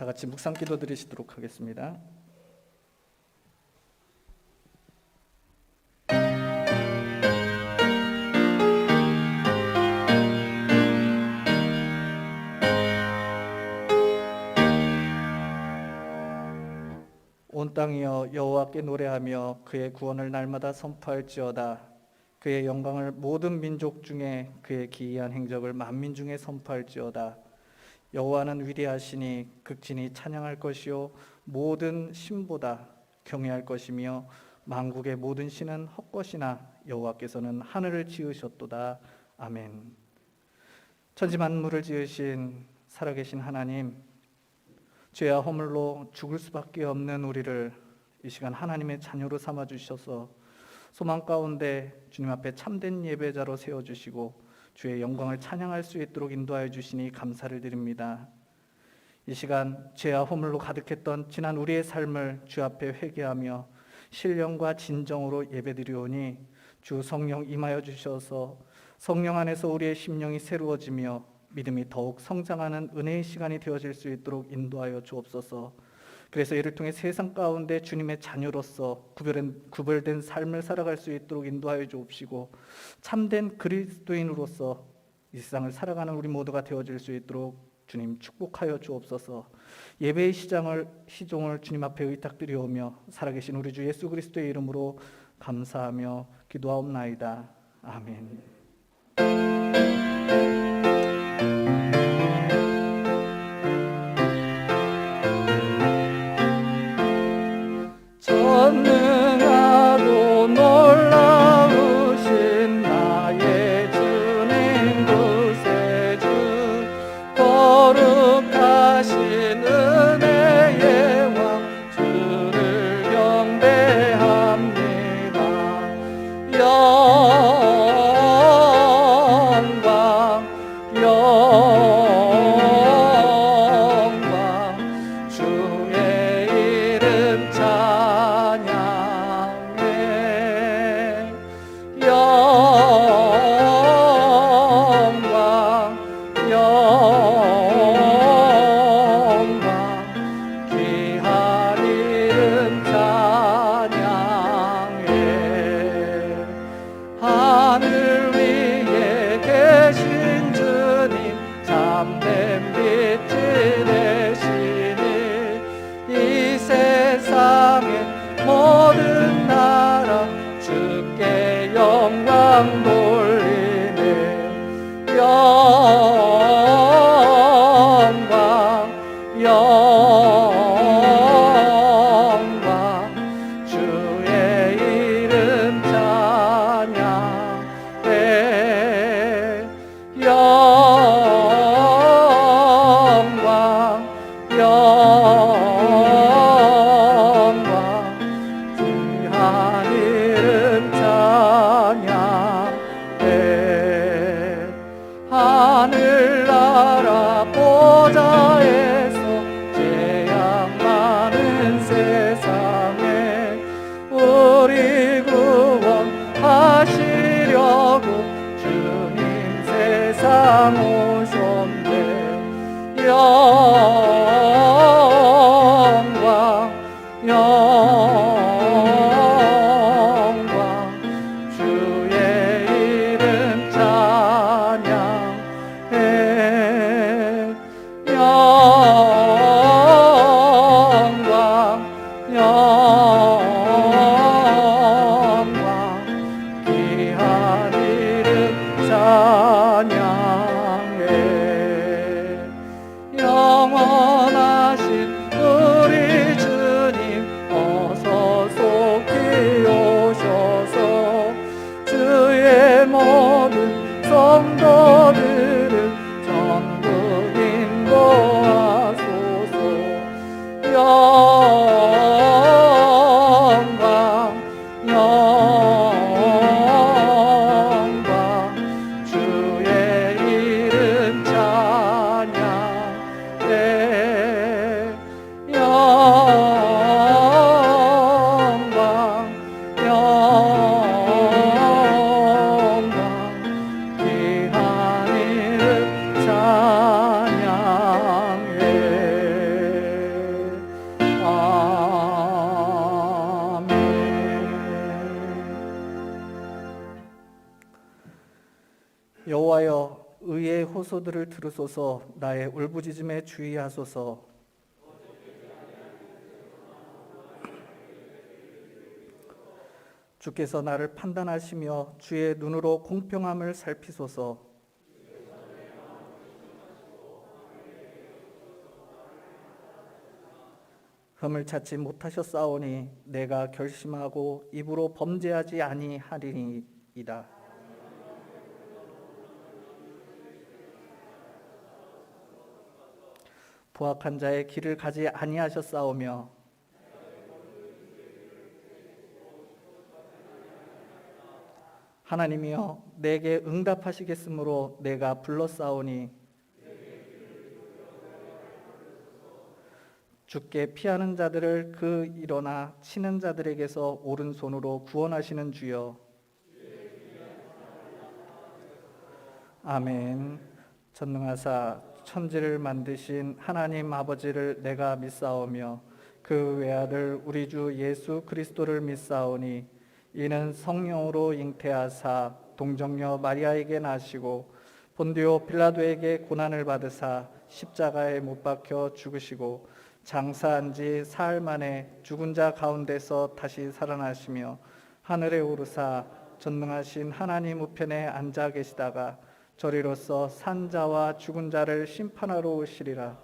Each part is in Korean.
다 같이 묵상 기도 드리시도록 하겠습니다. 온 땅이여 여호와께 노래하며 그의 구원을 날마다 선포할지어다. 그의 영광을 모든 민족 중에 그의 기이한 행적을 만민 중에 선포할지어다. 여호와는 위대하시니 극진히 찬양할 것이요 모든 신보다 경외할 것이며 만국의 모든 신은 헛것이나 여호와께서는 하늘을 지으셨도다. 아멘. 천지 만물을 지으신 살아계신 하나님, 죄와 허물로 죽을 수밖에 없는 우리를 이 시간 하나님의 자녀로 삼아주셔서 소망 가운데 주님 앞에 참된 예배자로 세워주시고 주의 영광을 찬양할 수 있도록 인도하여 주시니 감사를 드립니다. 이 시간 죄와 허물로 가득했던 지난 우리의 삶을 주 앞에 회개하며 신령과 진정으로 예배드리오니 주 성령 임하여 주셔서 성령 안에서 우리의 심령이 새로워지며 믿음이 더욱 성장하는 은혜의 시간이 되어질 수 있도록 인도하여 주옵소서. 그래서 이를 통해 세상 가운데 주님의 자녀로서 구별된 삶을 살아갈 수 있도록 인도하여 주옵시고 참된 그리스도인으로서 이 세상을 살아가는 우리 모두가 되어질 수 있도록 주님 축복하여 주옵소서. 예배의 시종을 주님 앞에 의탁드리오며 살아계신 우리 주 예수 그리스도의 이름으로 감사하며 기도하옵나이다. 아멘. 전능하고 놀라우신 나의 주님 구세주, 거룩하신 은혜의 왕 주를 경배합니다. 영광 주의 이름 찬양해. 영광 귀한 이름 찬양해. 하늘 위에 계신 주님 참된 빛이 되시니 이 세상의 모든 나라 주께 영광 돌리네. 영광 주의 이름 찬양해. 영광 귀한 이름 찬양해. 하늘나라 보좌에서 재앙 많은 세상에 우리 구원하시려고 주님 세상 오셨네. 영광 주의 이름 찬양해. 영광 귀한 이름 찬양해. 영원하신 우리 주님 어서 속히 오셔서 주의 모든 성도들을 전부 인도하소서. 영광 주의 여호와여 의의 호소들을 들으소서. 나의 울부짖음에 주의하소서. 주께서 나를 판단하시며 주의 눈으로 공평함을 살피소서. 흠을 찾지 못하셨사오니 내가 결심하고 입으로 범죄하지 아니하리이다. 포악한 자의 길을 가지 아니하셨사오며 하나님이여 내게 응답하시겠으므로 내가 불렀사오니 주께 피하는 자들을 그 일어나 치는 자들에게서 오른손으로 구원하시는 주여. 아멘. 전능하사 천지를 만드신 하나님 아버지를 내가 믿사오며 그 외아들 우리 주 예수 그리스도를 믿사오니 이는 성령으로 잉태하사 동정녀 마리아에게 나시고 본디오 빌라도에게 고난을 받으사 십자가에 못 박혀 죽으시고 장사한 지 사흘 만에 죽은 자 가운데서 다시 살아나시며 하늘에 오르사 전능하신 하나님 우편에 앉아 계시다가 저리로서 산 자와 죽은 자를 심판하러 오시리라.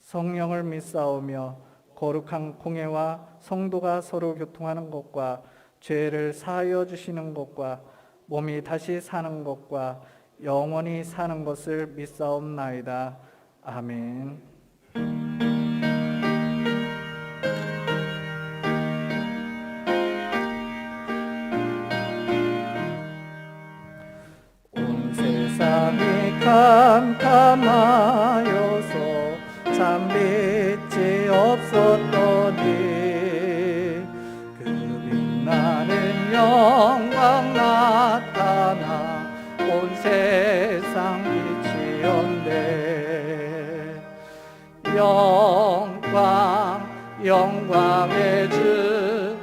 성령을 믿사오며 거룩한 공회와 성도가 서로 교통하는 것과 죄를 사하여 주시는 것과 몸이 다시 사는 것과 영원히 사는 것을 믿사옵나이다. 아멘. 온 세상이 캄캄하여서 참 빛이 없었더니 영광 나타나 온 세상 빛이었네. 영광의 주,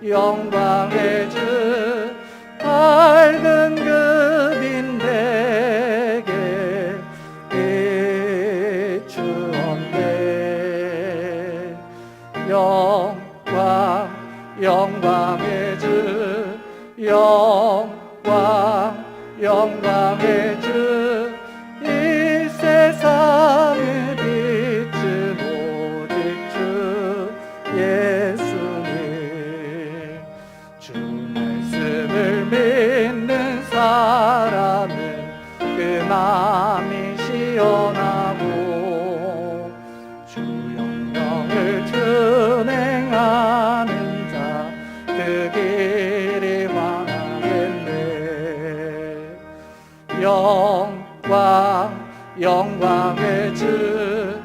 영광의 주, 밝은 그 빛 내게 비추었네. 영광의 주, 영광의 주, 이 세상의 빛은 오직 주 예수님. 주 말씀을 믿는 사람은 그 마음이 시원하고 주 영령을 준행하는 그 길이 환하겠네. 영광의 주,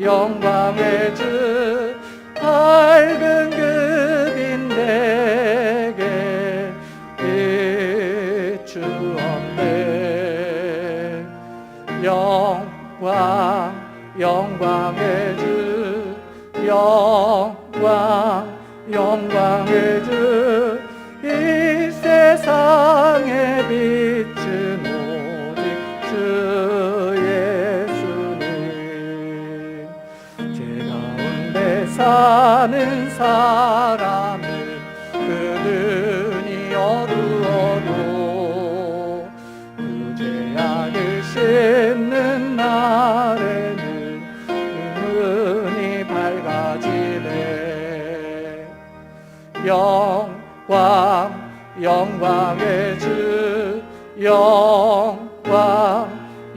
영광의 주, 밝은 그 빛 내게 비추었네. 영광의 주, 영광의 주, 이 세상의 빛은 오직 주 예수님. 제 가운데 사는 사람은 그 눈이 어두워도 그 죄악을 씻는 날에는 눈이 밝아지네. 영광의 주,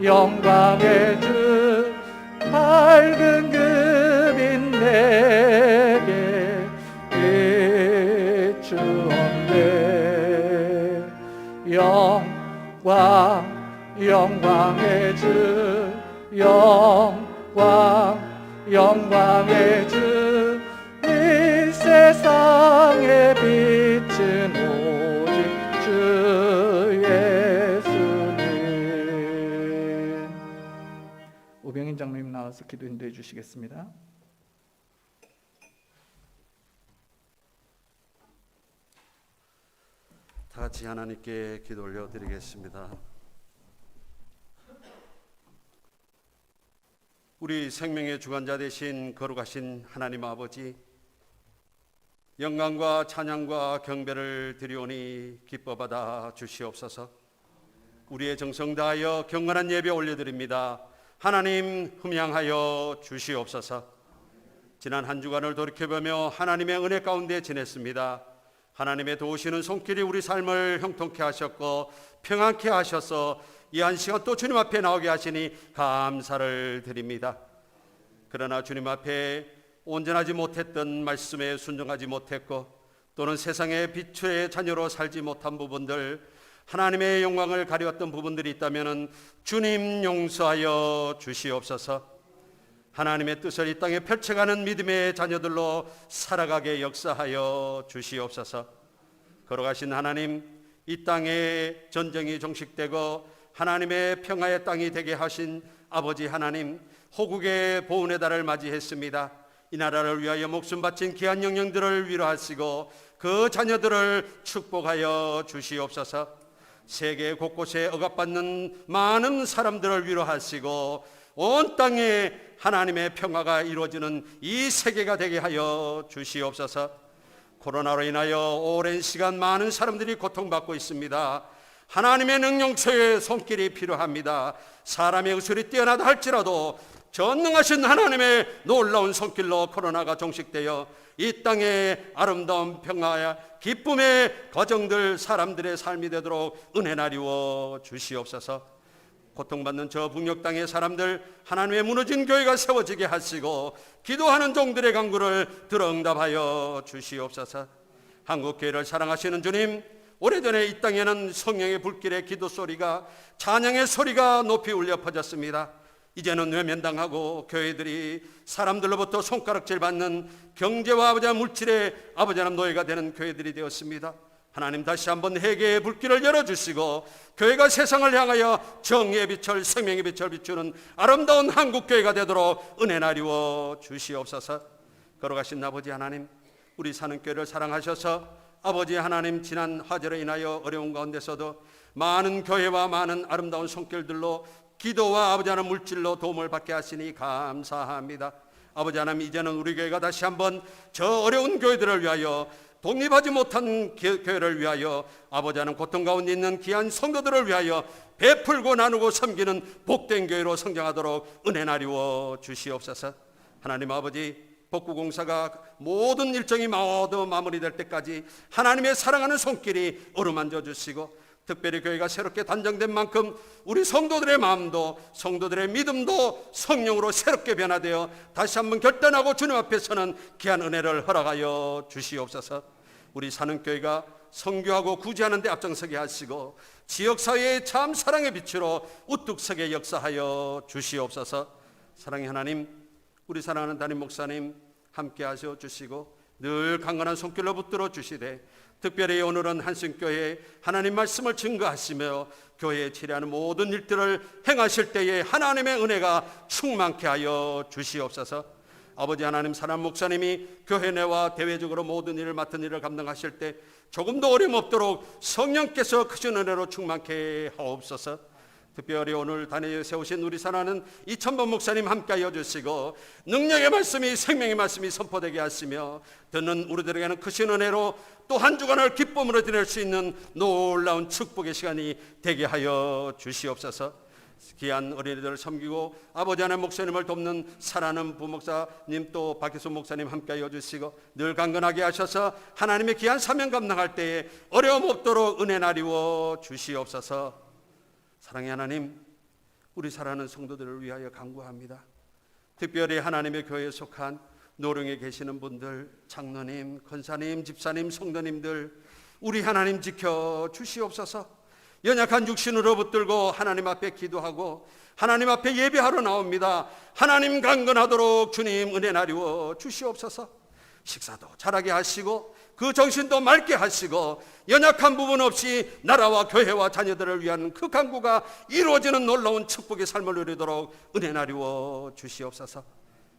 영광의 주, 밝은 그 빛 내게 비추었네. 영광의 주, 영광의 주, 이 세상의 빛은 오직 주 예수님. 우병인 장로님 나와서 기도 인도해 주시겠습니다. 다 같이 하나님께 기도 올려드리겠습니다. 우리 생명의 주관자 되신 거룩하신 하나님 아버지, 영광과 찬양과 경배를 드리오니 기뻐 받아 주시옵소서. 우리의 정성 다하여 경건한 예배 올려드립니다. 하나님 흠양하여 주시옵소서. 지난 한 주간을 돌이켜보며 하나님의 은혜 가운데 지냈습니다. 하나님의 도우시는 손길이 우리 삶을 형통케 하셨고 평안케 하셔서 이 한 시간 또 주님 앞에 나오게 하시니 감사를 드립니다. 그러나 주님 앞에 온전하지 못했던 말씀에 순종하지 못했고 또는 세상의 빛의 자녀로 살지 못한 부분들, 하나님의 영광을 가려웠던 부분들이 있다면 주님 용서하여 주시옵소서. 하나님의 뜻을 이 땅에 펼쳐가는 믿음의 자녀들로 살아가게 역사하여 주시옵소서. 걸어가신 하나님, 이 땅에 전쟁이 종식되고 하나님의 평화의 땅이 되게 하신 아버지 하나님, 호국의 보훈의 달을 맞이했습니다. 이 나라를 위하여 목숨 바친 귀한 영령들을 위로하시고 그 자녀들을 축복하여 주시옵소서. 세계 곳곳에 억압받는 많은 사람들을 위로하시고 온 땅에 하나님의 평화가 이루어지는 이 세계가 되게 하여 주시옵소서. 코로나로 인하여 오랜 시간 많은 사람들이 고통받고 있습니다. 하나님의 능력처의 손길이 필요합니다. 사람의 의술이 뛰어나다 할지라도 전능하신 하나님의 놀라운 손길로 코로나가 종식되어 이 땅에 아름다운 평화와 기쁨의 가정들, 사람들의 삶이 되도록 은혜 나리워 주시옵소서. 고통받는 저 북녘 땅의 사람들, 하나님의 무너진 교회가 세워지게 하시고 기도하는 종들의 간구를 들어 응답하여 주시옵소서. 한국교회를 사랑하시는 주님, 오래전에 이 땅에는 성령의 불길의 기도 소리가, 찬양의 소리가 높이 울려 퍼졌습니다. 이제는 외면당하고 교회들이 사람들로부터 손가락질 받는 경제와 아버지와 물질의 아버지와 노예가 되는 교회들이 되었습니다. 하나님, 다시 한번 회개의 불길을 열어주시고 교회가 세상을 향하여 정의의 빛을, 생명의 빛을 비추는 아름다운 한국교회가 되도록 은혜 나리워 주시옵소서. 걸어가신 아버지 하나님, 우리 사는 교회를 사랑하셔서 아버지 하나님, 지난 화재로 인하여 어려운 가운데서도 많은 교회와 많은 아름다운 손길들로 기도와 아버지 하나님 물질로 도움을 받게 하시니 감사합니다. 아버지 하나님, 이제는 우리 교회가 다시 한번 저 어려운 교회들을 위하여, 독립하지 못한 교회를 위하여, 아버지 하나님 고통 가운데 있는 귀한 성도들을 위하여 베풀고 나누고 섬기는 복된 교회로 성장하도록 은혜 나리워 주시옵소서. 하나님 아버지, 복구공사가 모든 일정이 모두 마무리될 때까지 하나님의 사랑하는 손길이 어루만져 주시고, 특별히 교회가 새롭게 단장된 만큼 우리 성도들의 마음도, 성도들의 믿음도 성령으로 새롭게 변화되어 다시 한번 결단하고 주님 앞에 서는 귀한 은혜를 허락하여 주시옵소서. 우리 사는교회가 선교하고 구제하는 데 앞장서게 하시고 지역사회의 참 사랑의 빛으로 우뚝 서게 역사하여 주시옵소서. 사랑의 하나님, 우리 사랑하는 담임 목사님 함께 하셔 주시고 늘 강건한 손길로 붙들어 주시되, 특별히 오늘은 한승교회에 하나님 말씀을 증거하시며 교회에 치료하는 모든 일들을 행하실 때에 하나님의 은혜가 충만케 하여 주시옵소서. 아버지 하나님, 사람 목사님이 교회 내와 대외적으로 모든 일을 맡은 일을 감당하실 때 조금도 어려움 없도록 성령께서 크신 은혜로 충만케 하옵소서. 특별히 오늘 단위에 세우신 우리 사랑하는 이천범 목사님 함께하여 주시고 능력의 말씀이, 생명의 말씀이 선포되게 하시며 듣는 우리들에게는 크신 은혜로 또 한 주간을 기쁨으로 지낼 수 있는 놀라운 축복의 시간이 되게 하여 주시옵소서. 귀한 어린이들을 섬기고 아버지 하나님 목사님을 돕는 사랑하는 부목사님, 또 박희수 목사님 함께하여 주시고 늘 강건하게 하셔서 하나님의 귀한 사명 감당할 때에 어려움 없도록 은혜 나리워 주시옵소서. 사랑의 하나님, 우리 사랑하는 성도들을 위하여 간구합니다. 특별히 하나님의 교회에 속한 노령에 계시는 분들, 장로님, 권사님, 집사님, 성도님들, 우리 하나님 지켜 주시옵소서. 연약한 육신으로 붙들고 하나님 앞에 기도하고 하나님 앞에 예배하러 나옵니다. 하나님 강건하도록 주님 은혜 나리워 주시옵소서. 식사도 잘하게 하시고 그 정신도 맑게 하시고 연약한 부분 없이 나라와 교회와 자녀들을 위한 그 간구가 이루어지는 놀라운 축복의 삶을 누리도록 은혜 나리워 주시옵소서.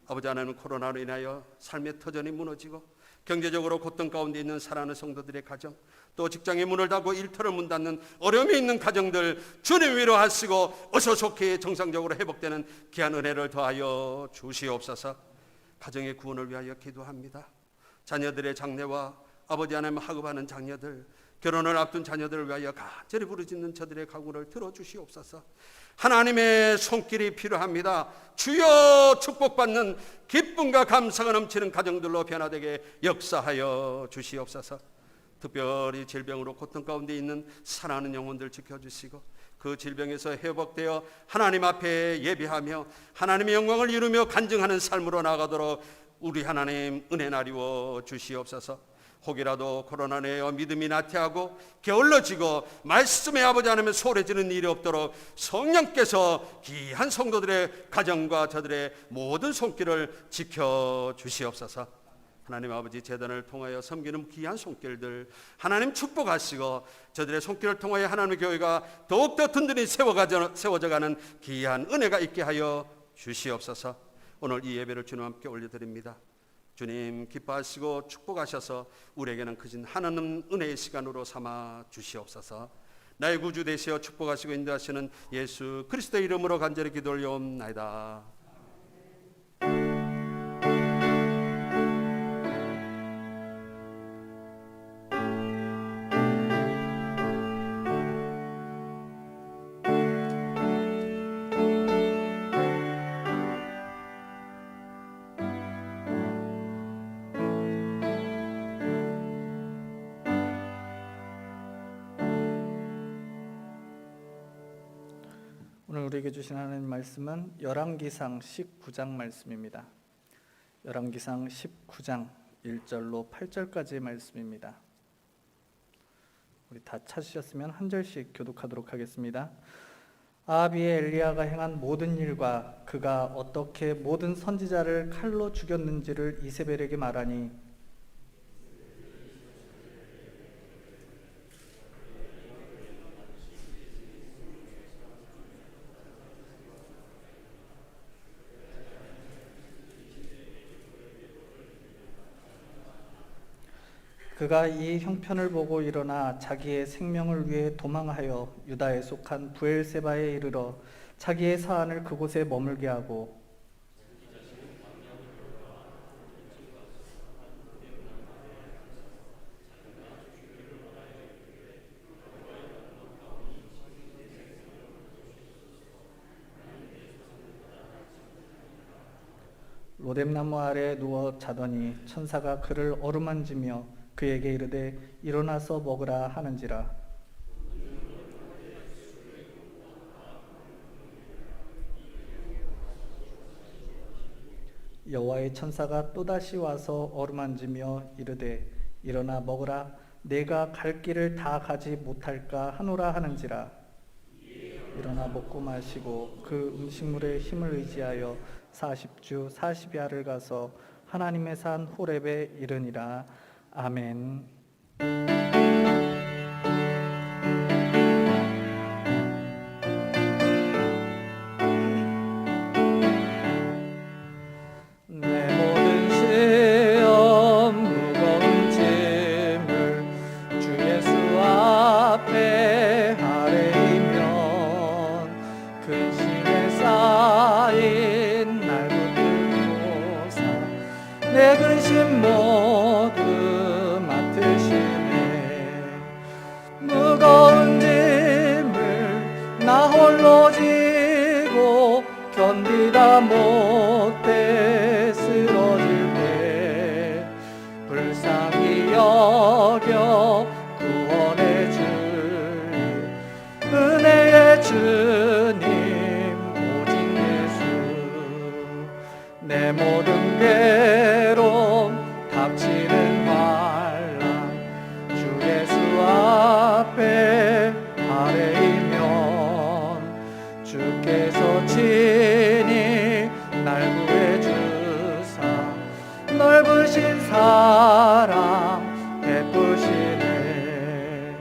아버지 하나님, 코로나로 인하여 삶의 터전이 무너지고 경제적으로 고통 가운데 있는 사랑하는 성도들의 가정, 또 직장의 문을 닫고 일터를 문 닫는 어려움이 있는 가정들 주님 위로하시고 어서 속히 정상적으로 회복되는 귀한 은혜를 더하여 주시옵소서. 가정의 구원을 위하여 기도합니다. 자녀들의 장래와 아버지 하나님 학업하는 자녀들, 결혼을 앞둔 자녀들을 위하여 간절히 부르짖는 저들의 간구를 들어주시옵소서. 하나님의 손길이 필요합니다. 주여 축복받는 기쁨과 감사가 넘치는 가정들로 변화되게 역사하여 주시옵소서. 특별히 질병으로 고통 가운데 있는 사랑하는 영혼들 지켜주시고 그 질병에서 회복되어 하나님 앞에 예비하며 하나님의 영광을 이루며 간증하는 삶으로 나아가도록 우리 하나님 은혜 나리워 주시옵소서. 혹이라도 코로나 내어 믿음이 나태하고 게을러지고 말씀의 아버지 하나님의 소홀해지는 일이 없도록 성령께서 귀한 성도들의 가정과 저들의 모든 손길을 지켜주시옵소서. 하나님 아버지 제단을 통하여 섬기는 귀한 손길들 하나님 축복하시고 저들의 손길을 통하여 하나님의 교회가 더욱더 든든히 세워져가는 귀한 은혜가 있게 하여 주시옵소서. 오늘 이 예배를 주님 함께 올려드립니다. 주님 기뻐하시고 축복하셔서 우리에게는 크신 하나님 은혜의 시간으로 삼아 주시옵소서. 나의 구주 되시어 축복하시고 인도하시는 예수 그리스도의 이름으로 간절히 기도 올려옵나이다. 오늘 우리에게 주신 하나님 말씀은 열왕기상 19장 말씀입니다. 열왕기상 19장 1절로 8절까지의 말씀입니다. 우리 다 찾으셨으면 한 절씩 교독하도록 하겠습니다. 아합의 엘리야가 행한 모든 일과 그가 어떻게 모든 선지자를 칼로 죽였는지를 이세벨에게 말하니 그가 이 형편을 보고 일어나 자기의 생명을 위해 도망하여 유다에 속한 브엘세바에 이르러 자기의 사안을 그곳에 머물게 하고 로뎀나무 아래에 누워 자더니 천사가 그를 어루만지며 그에게 이르되 일어나서 먹으라 하는지라. 여호와의 천사가 또다시 와서 어루만지며 이르되 일어나 먹으라. 내가 갈 길을 다 가지 못할까 하노라 하는지라. 일어나 먹고 마시고 그 음식물의 힘을 의지하여 40주 40야를 가서 하나님의 산 호렙에 이르니라. 아멘. 내 모든 시험 무거운 짐을 주 예수 앞에 아뢰이면 근심에 쌓인 날 붙들고사 내 근심 모두 무거운 짐을 나 홀로 지고 견디다 못해 쓰러질 때 불쌍히 여겨 구원해 주리 은혜의 주님 오직 예수 내 모든 괴로움 닥치는 환난 주 예수 앞에 아뢰이면 주께서 친히 날 구해 주사 넓으신 사랑 베푸시네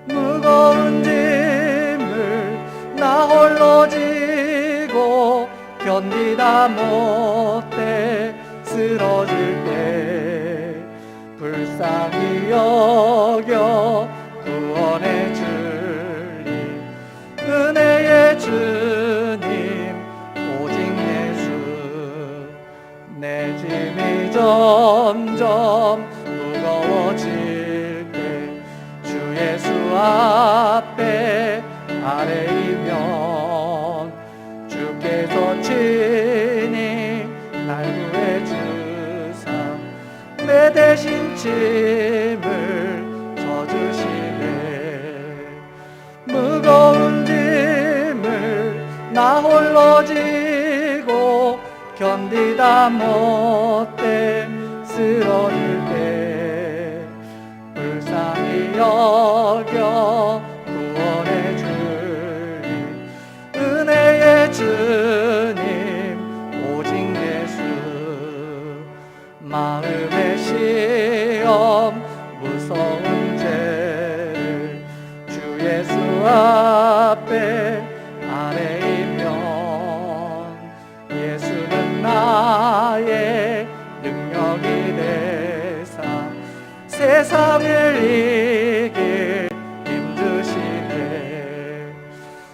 무거운 짐을 나 홀로 지고 견디다 못해 쓰러질 때 불쌍히 여겨 구원의 주님, 은혜의 주님, 오직 예수. 내 짐이 점점 무거워질 때 주 예수 앞에 아뢰이면 주께서 친히 날 구해 주사 내 대신 짐을 져주시네. 무거운 짐을 나 홀로 지고 견디다 못해 쓰러질 때 불쌍히 여겨 구원의 주님, 은혜의 주님, 오직 예수. 마음의 시험 무서운 죄를 주 예수 앞에 아뢰이면 예수는 나의 능력이 되사 세상을 이길 힘주시네.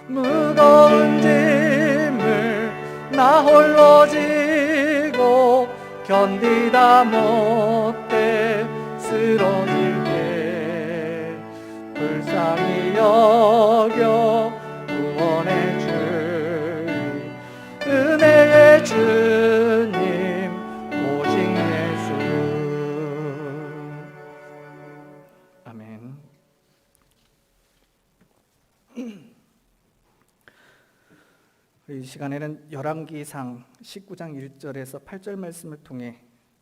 무거운 짐을 나 홀로 지고 견디다 못해 쓰러질 때 불쌍히 여겨 구원의 주님, 은혜의 주님, 오직 예수. 아멘. 이 시간에는 열왕기상 19장 1절에서 8절 말씀을 통해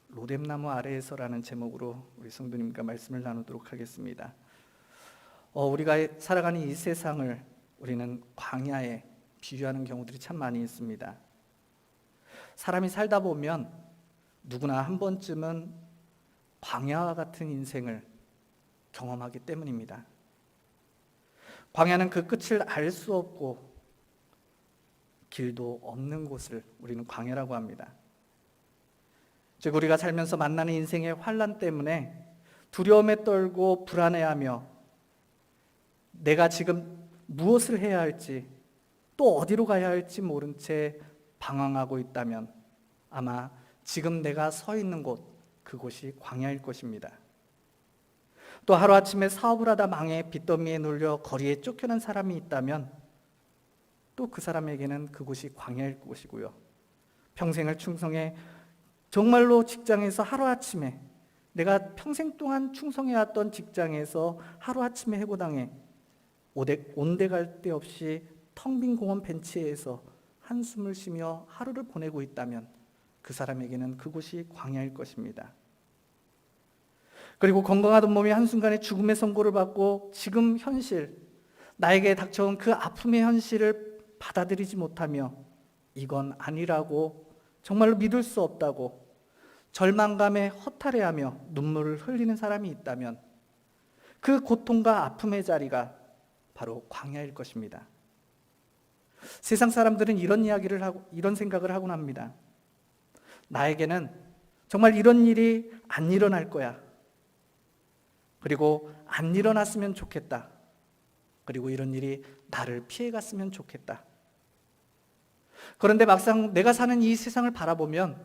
로뎀나무 아래에서라는 제목으로 우리 성도님과 말씀을 나누도록 하겠습니다. 우리가 살아가는 이 세상을 우리는 광야에 비유하는 경우들이 참 많이 있습니다. 사람이 살다 보면 누구나 한 번쯤은 광야와 같은 인생을 경험하기 때문입니다. 광야는 그 끝을 알 수 없고 길도 없는 곳을 우리는 광야라고 합니다. 즉 우리가 살면서 만나는 인생의 환난 때문에 두려움에 떨고 불안해하며 내가 지금 무엇을 해야 할지 또 어디로 가야 할지 모른 채 방황하고 있다면 아마 지금 내가 서 있는 곳, 그곳이 광야일 것입니다. 또 하루아침에 사업을 하다 망해 빚더미에 눌려 거리에 쫓겨난 사람이 있다면 또 그 사람에게는 그곳이 광야일 것이고요. 평생을 충성해 정말로 직장에서 하루아침에 내가 평생 동안 충성해왔던 직장에서 하루아침에 해고당해 온데갈 데 없이 텅 빈 공원 벤치에서 한숨을 쉬며 하루를 보내고 있다면 그 사람에게는 그곳이 광야일 것입니다. 그리고 건강하던 몸이 한순간에 죽음의 선고를 받고 지금 현실, 나에게 닥쳐온 그 아픔의 현실을 받아들이지 못하며 이건 아니라고 정말로 믿을 수 없다고 절망감에 허탈해하며 눈물을 흘리는 사람이 있다면 그 고통과 아픔의 자리가 바로 광야일 것입니다. 세상 사람들은 이런 생각을 하곤 합니다. 나에게는 정말 이런 일이 안 일어날 거야. 그리고 안 일어났으면 좋겠다. 그리고 이런 일이 나를 피해갔으면 좋겠다. 그런데 막상 내가 사는 이 세상을 바라보면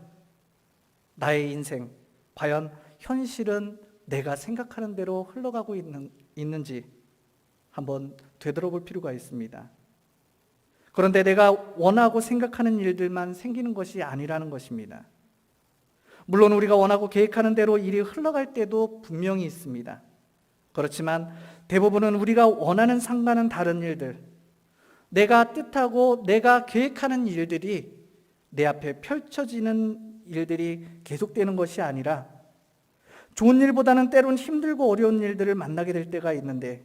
나의 인생, 과연 현실은 내가 생각하는 대로 흘러가고 있는지 한번 되돌아볼 필요가 있습니다. 그런데 내가 원하고 생각하는 일들만 생기는 것이 아니라는 것입니다. 물론 우리가 원하고 계획하는 대로 일이 흘러갈 때도 분명히 있습니다. 그렇지만 대부분은 우리가 원하는 상과는 다른 일들, 내가 뜻하고 내가 계획하는 일들이 내 앞에 펼쳐지는 일들이 계속되는 것이 아니라 좋은 일보다는 때론 힘들고 어려운 일들을 만나게 될 때가 있는데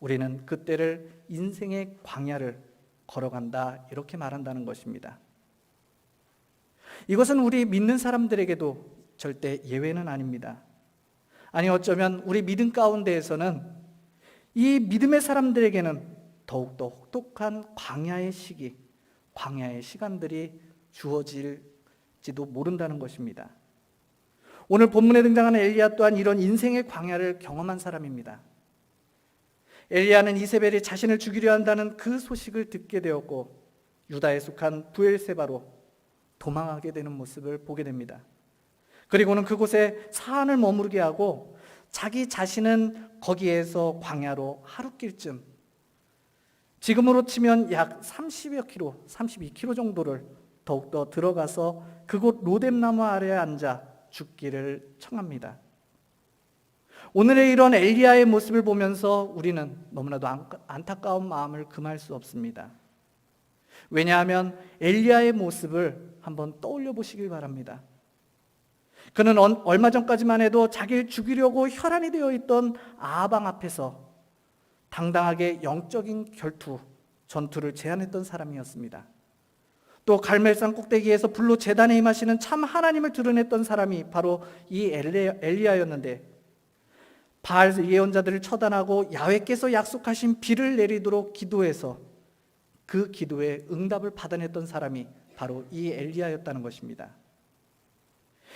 우리는 그때를 인생의 광야를 걸어간다 이렇게 말한다는 것입니다. 이것은 우리 믿는 사람들에게도 절대 예외는 아닙니다. 아니 어쩌면 우리 믿음 가운데에서는 이 믿음의 사람들에게는 더욱더 혹독한 광야의 시기, 광야의 시간들이 주어질지도 모른다는 것입니다. 오늘 본문에 등장하는 엘리야 또한 이런 인생의 광야를 경험한 사람입니다. 엘리야는 이세벨이 자신을 죽이려 한다는 그 소식을 듣게 되었고 유다에 속한 브엘세바로 도망하게 되는 모습을 보게 됩니다. 그리고는 그곳에 사한을 머무르게 하고 자기 자신은 거기에서 광야로 하루길쯤, 지금으로 치면 약 30여 킬로, 32킬로 정도를 더욱더 들어가서 그곳 로뎀나무 아래에 앉아 죽기를 청합니다. 오늘의 이런 엘리야의 모습을 보면서 우리는 너무나도 안타까운 마음을 금할 수 없습니다. 왜냐하면 엘리야의 모습을 한번 떠올려 보시길 바랍니다. 그는 얼마 전까지만 해도 자기를 죽이려고 혈안이 되어 있던 아방 앞에서 당당하게 영적인 전투를 제안했던 사람이었습니다. 또 갈멜산 꼭대기에서 불로 제단에 임하시는 참 하나님을 드러냈던 사람이 바로 이 엘리야였는데, 바알 예언자들을 처단하고 야훼께서 약속하신 비를 내리도록 기도해서 그 기도에 응답을 받아냈던 사람이 바로 이 엘리야였다는 것입니다.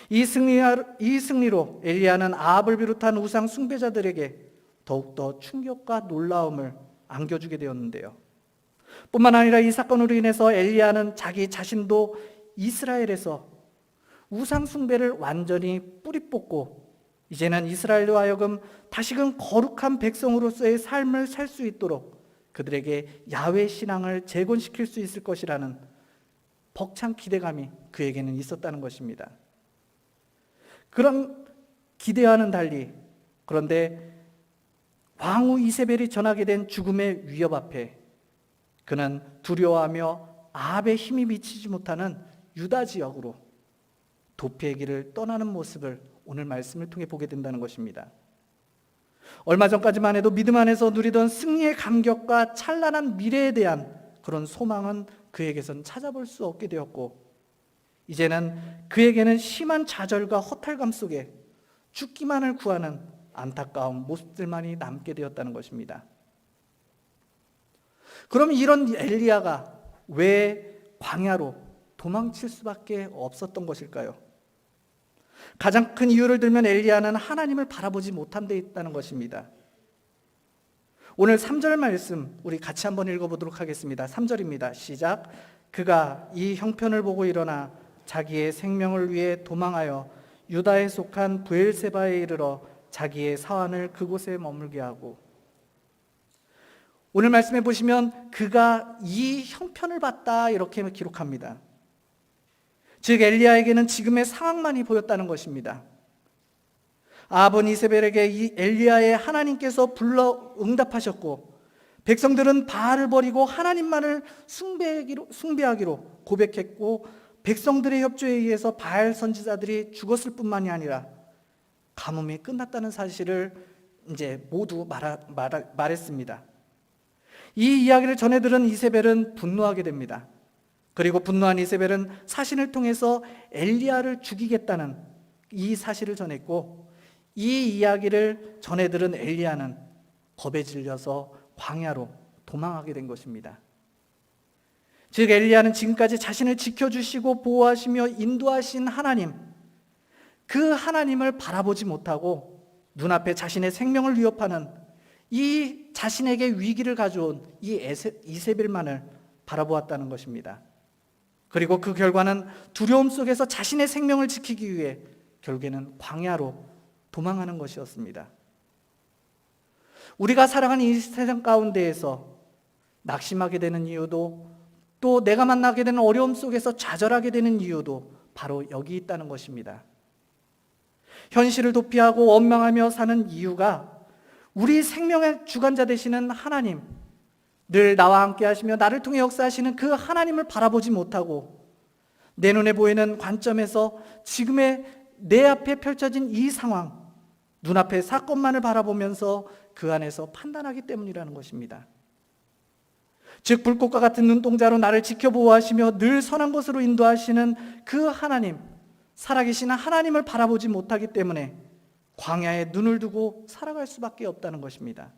이 승리로 엘리야는 아합을 비롯한 우상 숭배자들에게 더욱더 충격과 놀라움을 안겨주게 되었는데요. 뿐만 아니라 이 사건으로 인해서 엘리야는 자기 자신도 이스라엘에서 우상 숭배를 완전히 뿌리 뽑고 이제는 이스라엘로 하여금 다시금 거룩한 백성으로서의 삶을 살 수 있도록 그들에게 야훼 신앙을 재건시킬 수 있을 것이라는 벅찬 기대감이 그에게는 있었다는 것입니다. 그런 기대와는 달리, 그런데 왕후 이세벨이 전하게 된 죽음의 위협 앞에 그는 두려워하며 아합의 힘이 미치지 못하는 유다 지역으로 도피의 길을 떠나는 모습을 오늘 말씀을 통해 보게 된다는 것입니다. 얼마 전까지만 해도 믿음 안에서 누리던 승리의 감격과 찬란한 미래에 대한 그런 소망은 그에게선 찾아볼 수 없게 되었고, 이제는 그에게는 심한 좌절과 허탈감 속에 죽기만을 구하는 안타까운 모습들만이 남게 되었다는 것입니다. 그럼 이런 엘리야가 왜 광야로 도망칠 수밖에 없었던 것일까요? 가장 큰 이유를 들면 엘리야는 하나님을 바라보지 못한 데 있다는 것입니다. 오늘 3절 말씀 우리 같이 한번 읽어보도록 하겠습니다. 3절입니다. 시작. 그가 이 형편을 보고 일어나 자기의 생명을 위해 도망하여 유다에 속한 브엘세바에 이르러 자기의 사환을 그곳에 머물게 하고. 오늘 말씀해 보시면 그가 이 형편을 봤다 이렇게 기록합니다. 즉 엘리야에게는 지금의 상황만이 보였다는 것입니다. 아합은 이세벨에게 이 엘리야의 하나님께서 불러 응답하셨고 백성들은 바알을 버리고 하나님만을 숭배하기로 고백했고 백성들의 협조에 의해서 바알 선지자들이 죽었을 뿐만이 아니라 가뭄이 끝났다는 사실을 이제 모두 말했습니다. 이 이야기를 전해 들은 이세벨은 분노하게 됩니다. 그리고 분노한 이세벨은 사신을 통해서 엘리야를 죽이겠다는 이 사실을 전했고, 이 이야기를 전해 들은 엘리야는 겁에 질려서 광야로 도망하게 된 것입니다. 즉 엘리야는 지금까지 자신을 지켜주시고 보호하시며 인도하신 하나님, 그 하나님을 바라보지 못하고 눈앞에 자신의 생명을 위협하는 이 자신에게 위기를 가져온 이 이세벨만을 바라보았다는 것입니다. 그리고 그 결과는 두려움 속에서 자신의 생명을 지키기 위해 결국에는 광야로 도망하는 것이었습니다. 우리가 살아가는 이 세상 가운데에서 낙심하게 되는 이유도, 또 내가 만나게 되는 어려움 속에서 좌절하게 되는 이유도 바로 여기 있다는 것입니다. 현실을 도피하고 원망하며 사는 이유가 우리 생명의 주관자 되시는 하나님, 늘 나와 함께 하시며 나를 통해 역사하시는 그 하나님을 바라보지 못하고 내 눈에 보이는 관점에서 지금의 내 앞에 펼쳐진 이 상황, 눈앞의 사건만을 바라보면서 그 안에서 판단하기 때문이라는 것입니다. 즉 불꽃과 같은 눈동자로 나를 지켜보호하시며 늘 선한 곳으로 인도하시는 그 하나님, 살아계신 하나님을 바라보지 못하기 때문에 광야에 눈을 두고 살아갈 수밖에 없다는 것입니다.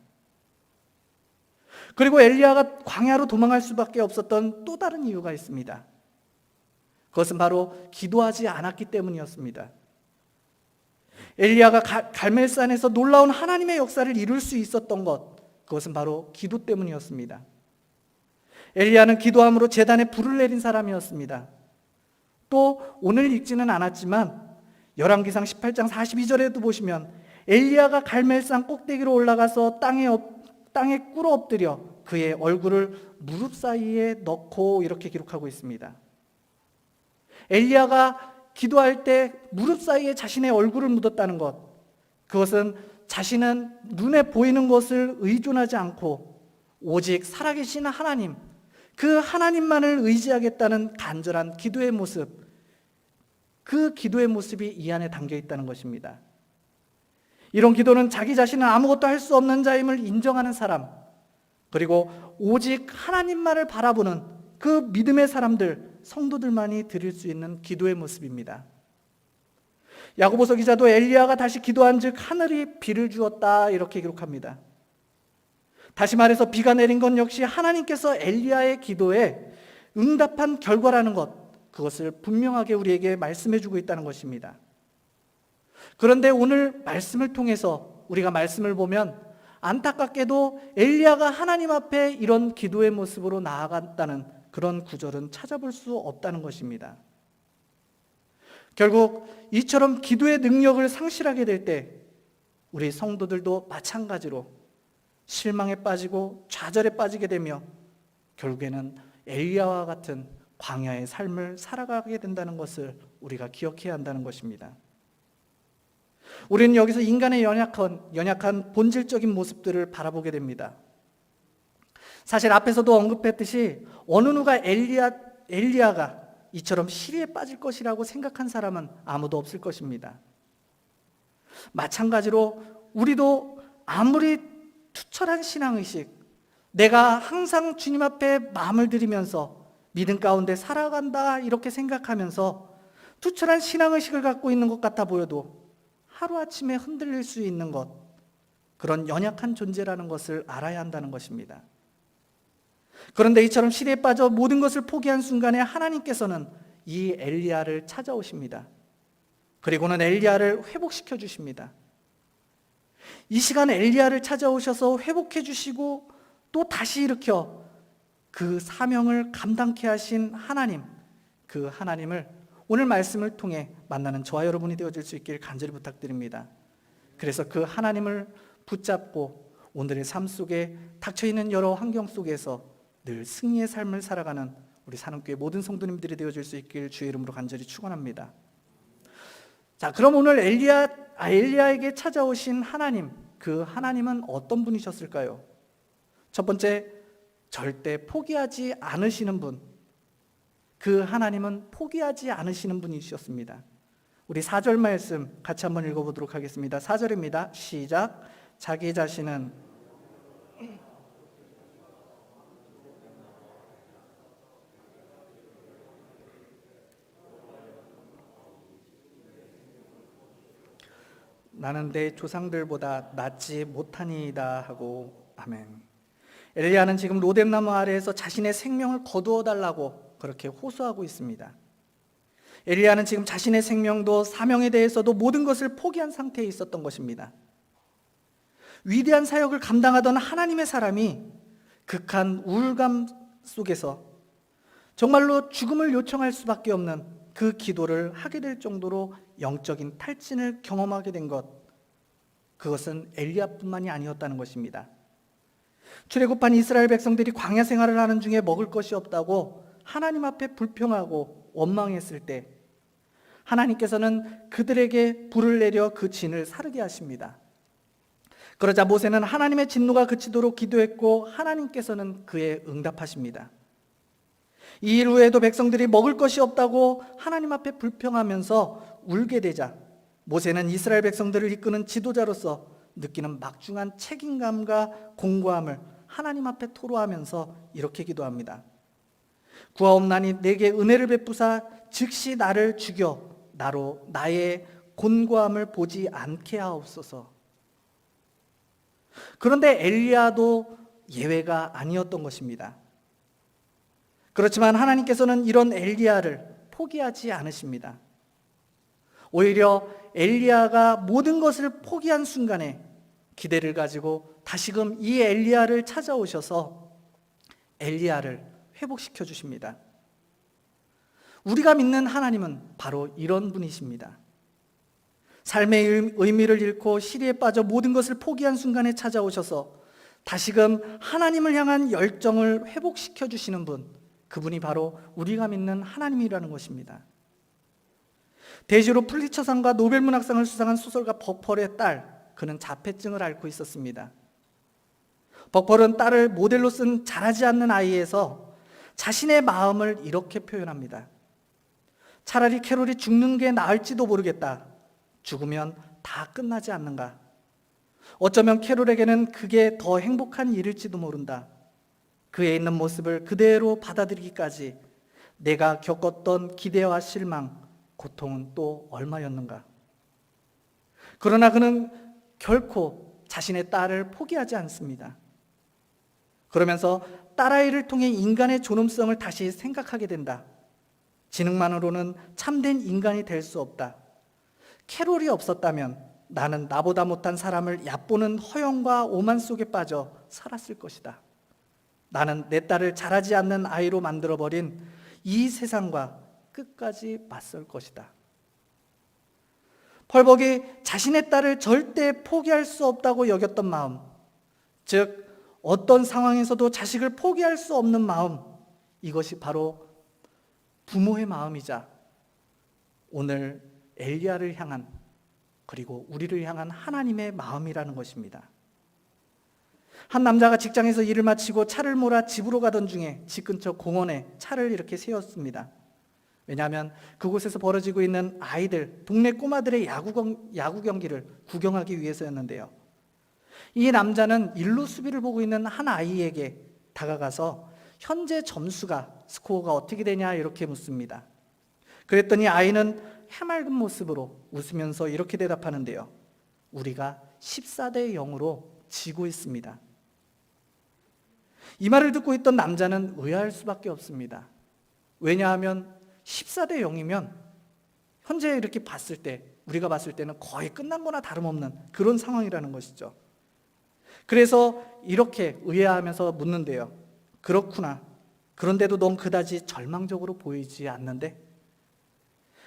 그리고 엘리야가 광야로 도망할 수밖에 없었던 또 다른 이유가 있습니다. 그것은 바로 기도하지 않았기 때문이었습니다. 엘리야가 갈멜산에서 놀라운 하나님의 역사를 이룰 수 있었던 것, 그것은 바로 기도 때문이었습니다. 엘리야는 기도함으로 제단에 불을 내린 사람이었습니다. 또 오늘 읽지는 않았지만 열왕기상 18장 42절에도 보시면 엘리야가 갈멜산 꼭대기로 올라가서 땅에 꿇어 엎드려 그의 얼굴을 무릎 사이에 넣고 이렇게 기록하고 있습니다. 엘리야가 기도할 때 무릎 사이에 자신의 얼굴을 묻었다는 것, 그것은 자신은 눈에 보이는 것을 의존하지 않고 오직 살아계신 하나님, 그 하나님만을 의지하겠다는 간절한 기도의 모습, 그 기도의 모습이 이 안에 담겨 있다는 것입니다. 이런 기도는 자기 자신은 아무것도 할 수 없는 자임을 인정하는 사람, 그리고 오직 하나님만을 바라보는 그 믿음의 사람들, 성도들만이 드릴 수 있는 기도의 모습입니다. 야고보서 기자도 엘리야가 다시 기도한즉 하늘이 비를 주었다 이렇게 기록합니다. 다시 말해서 비가 내린 건 역시 하나님께서 엘리야의 기도에 응답한 결과라는 것, 그것을 분명하게 우리에게 말씀해 주고 있다는 것입니다. 그런데 오늘 말씀을 통해서 우리가 말씀을 보면 안타깝게도 엘리야가 하나님 앞에 이런 기도의 모습으로 나아갔다는 그런 구절은 찾아볼 수 없다는 것입니다. 결국 이처럼 기도의 능력을 상실하게 될 때 우리 성도들도 마찬가지로 실망에 빠지고 좌절에 빠지게 되며 결국에는 엘리야와 같은 광야의 삶을 살아가게 된다는 것을 우리가 기억해야 한다는 것입니다. 우리는 여기서 인간의 연약한 본질적인 모습들을 바라보게 됩니다. 사실 앞에서도 언급했듯이 어느 누가 엘리야가 이처럼 시리에 빠질 것이라고 생각한 사람은 아무도 없을 것입니다. 마찬가지로 우리도 아무리 투철한 신앙의식, 내가 항상 주님 앞에 마음을 들이면서 믿음 가운데 살아간다 이렇게 생각하면서 투철한 신앙의식을 갖고 있는 것 같아 보여도 하루아침에 흔들릴 수 있는 것, 그런 연약한 존재라는 것을 알아야 한다는 것입니다. 그런데 이처럼 시리에 빠져 모든 것을 포기한 순간에 하나님께서는 이 엘리야를 찾아오십니다. 그리고는 엘리야를 회복시켜 주십니다. 이 시간 엘리야를 찾아오셔서 회복해 주시고 또 다시 일으켜 그 사명을 감당케 하신 하나님, 그 하나님을 오늘 말씀을 통해 만나는 저와 여러분이 되어질 수 있길 간절히 부탁드립니다. 그래서 그 하나님을 붙잡고 오늘의 삶 속에 닥쳐있는 여러 환경 속에서 늘 승리의 삶을 살아가는 우리 산업교회 모든 성도님들이 되어질 수 있길 주의 이름으로 간절히 축원합니다. 자, 그럼 오늘 엘리야에게 찾아오신 하나님, 그 하나님은 어떤 분이셨을까요? 첫 번째, 절대 포기하지 않으시는 분. 그 하나님은 포기하지 않으시는 분이셨습니다. 우리 4절 말씀 같이 한번 읽어보도록 하겠습니다. 4절입니다. 시작. 자기 자신은 나는 내 조상들보다 낫지 못하니이다 하고 아멘. 엘리야는 지금 로뎀나무 아래에서 자신의 생명을 거두어 달라고 그렇게 호소하고 있습니다. 엘리야는 지금 자신의 생명도 사명에 대해서도 모든 것을 포기한 상태에 있었던 것입니다. 위대한 사역을 감당하던 하나님의 사람이 극한 우울감 속에서 정말로 죽음을 요청할 수밖에 없는 그 기도를 하게 될 정도로 영적인 탈진을 경험하게 된 것, 그것은 엘리야뿐만이 아니었다는 것입니다. 출애굽한 이스라엘 백성들이 광야 생활을 하는 중에 먹을 것이 없다고 하나님 앞에 불평하고 원망했을 때 하나님께서는 그들에게 불을 내려 그 진을 사르게 하십니다. 그러자 모세는 하나님의 진노가 그치도록 기도했고 하나님께서는 그에 응답하십니다. 이 일 후에도 백성들이 먹을 것이 없다고 하나님 앞에 불평하면서 울게 되자 모세는 이스라엘 백성들을 이끄는 지도자로서 느끼는 막중한 책임감과 공고함을 하나님 앞에 토로하면서 이렇게 기도합니다. 구하옵나니 내게 은혜를 베푸사 즉시 나를 죽여 나로 나의 곤고함을 보지 않게 하옵소서. 그런데 엘리야도 예외가 아니었던 것입니다. 그렇지만 하나님께서는 이런 엘리야를 포기하지 않으십니다. 오히려 엘리야가 모든 것을 포기한 순간에 기대를 가지고 다시금 이 엘리야를 찾아오셔서 엘리야를 회복시켜 주십니다. 우리가 믿는 하나님은 바로 이런 분이십니다. 삶의 의미를 잃고 시리에 빠져 모든 것을 포기한 순간에 찾아오셔서 다시금 하나님을 향한 열정을 회복시켜 주시는 분, 그분이 바로 우리가 믿는 하나님이라는 것입니다. 대시로 플리처상과 노벨문학상을 수상한 소설가 벅펄의 딸, 그는 자폐증을 앓고 있었습니다. 벅펄은 딸을 모델로 쓴 자라지 않는 아이에서 자신의 마음을 이렇게 표현합니다. 차라리 캐롤이 죽는 게 나을지도 모르겠다. 죽으면 다 끝나지 않는가. 어쩌면 캐롤에게는 그게 더 행복한 일일지도 모른다. 그에 있는 모습을 그대로 받아들이기까지 내가 겪었던 기대와 실망, 고통은 또 얼마였는가. 그러나 그는 결코 자신의 딸을 포기하지 않습니다. 그러면서 딸아이를 통해 인간의 존엄성을 다시 생각하게 된다. 지능만으로는 참된 인간이 될 수 없다. 캐롤이 없었다면 나는 나보다 못한 사람을 얕보는 허영과 오만 속에 빠져 살았을 것이다. 나는 내 딸을 자라지 않는 아이로 만들어버린 이 세상과 끝까지 맞설 것이다. 펄벅이 자신의 딸을 절대 포기할 수 없다고 여겼던 마음, 즉 어떤 상황에서도 자식을 포기할 수 없는 마음, 이것이 바로 부모의 마음이자 오늘 엘리야를 향한, 그리고 우리를 향한 하나님의 마음이라는 것입니다. 한 남자가 직장에서 일을 마치고 차를 몰아 집으로 가던 중에 집 근처 공원에 차를 이렇게 세웠습니다. 왜냐하면 그곳에서 벌어지고 있는 아이들, 동네 꼬마들의 야구 경기를 구경하기 위해서였는데요. 이 남자는 일루 수비를 보고 있는 한 아이에게 다가가서 현재 스코어가 어떻게 되냐 이렇게 묻습니다. 그랬더니 아이는 해맑은 모습으로 웃으면서 이렇게 대답하는데요. 우리가 14대 0으로 지고 있습니다. 이 말을 듣고 있던 남자는 의아할 수밖에 없습니다. 왜냐하면 14대 0이면 현재 이렇게 봤을 때, 우리가 봤을 때는 거의 끝난 거나 다름없는 그런 상황이라는 것이죠. 그래서 이렇게 의아하면서 묻는데요. 그렇구나. 그런데도 넌 그다지 절망적으로 보이지 않는데?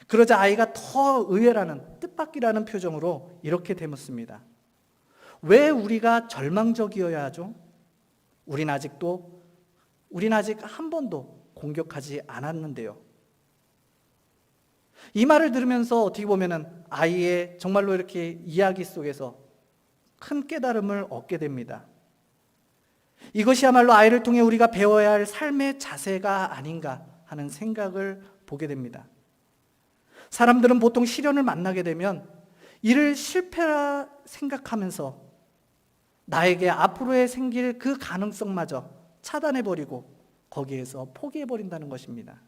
그러자 아이가 더 의외라는, 뜻밖이라는 표정으로 이렇게 되묻습니다. 왜 우리가 절망적이어야 하죠? 우린 아직 한 번도 공격하지 않았는데요. 이 말을 들으면서 어떻게 보면은 아이의 정말로 이렇게 이야기 속에서 큰 깨달음을 얻게 됩니다. 이것이야말로 아이를 통해 우리가 배워야 할 삶의 자세가 아닌가 하는 생각을 보게 됩니다. 사람들은 보통 시련을 만나게 되면 이를 실패라 생각하면서 나에게 앞으로에 생길 그 가능성마저 차단해버리고 거기에서 포기해버린다는 것입니다.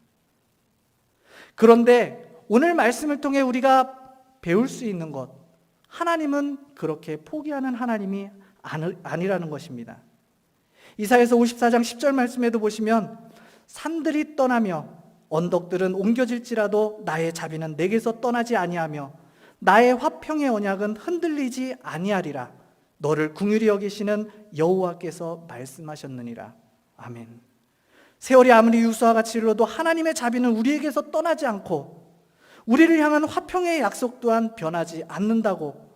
그런데 오늘 말씀을 통해 우리가 배울 수 있는 것, 하나님은 그렇게 포기하는 하나님이 아니라는 것입니다. 이사야서 54장 10절 말씀에도 보시면 산들이 떠나며 언덕들은 옮겨질지라도 나의 자비는 내게서 떠나지 아니하며 나의 화평의 언약은 흔들리지 아니하리라. 너를 긍휼히 여기시는 여호와께서 말씀하셨느니라. 아멘. 세월이 아무리 유수와 같이 흘러도 하나님의 자비는 우리에게서 떠나지 않고 우리를 향한 화평의 약속 또한 변하지 않는다고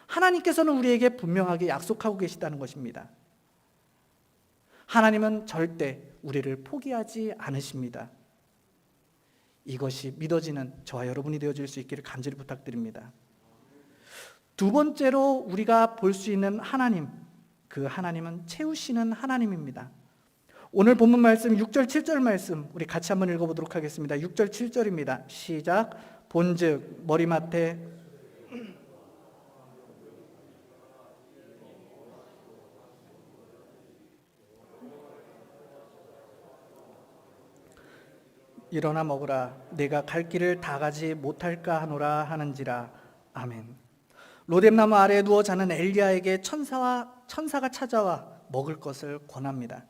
하나님께서는 우리에게 분명하게 약속하고 계시다는 것입니다. 하나님은 절대 우리를 포기하지 않으십니다. 이것이 믿어지는 저와 여러분이 되어질 수 있기를 간절히 부탁드립니다. 두 번째로 우리가 볼 수 있는 하나님, 그 하나님은 채우시는 하나님입니다. 오늘 본문 말씀 6절 7절 말씀 우리 같이 한번 읽어보도록 하겠습니다. 6절 7절입니다. 시작. 본즉 머리맡에 일어나 먹으라. 내가 갈 길을 다 가지 못할까 하노라 하는지라. 아멘. 로뎀나무 아래에 누워 자는 엘리야에게 천사가 찾아와 먹을 것을 권합니다.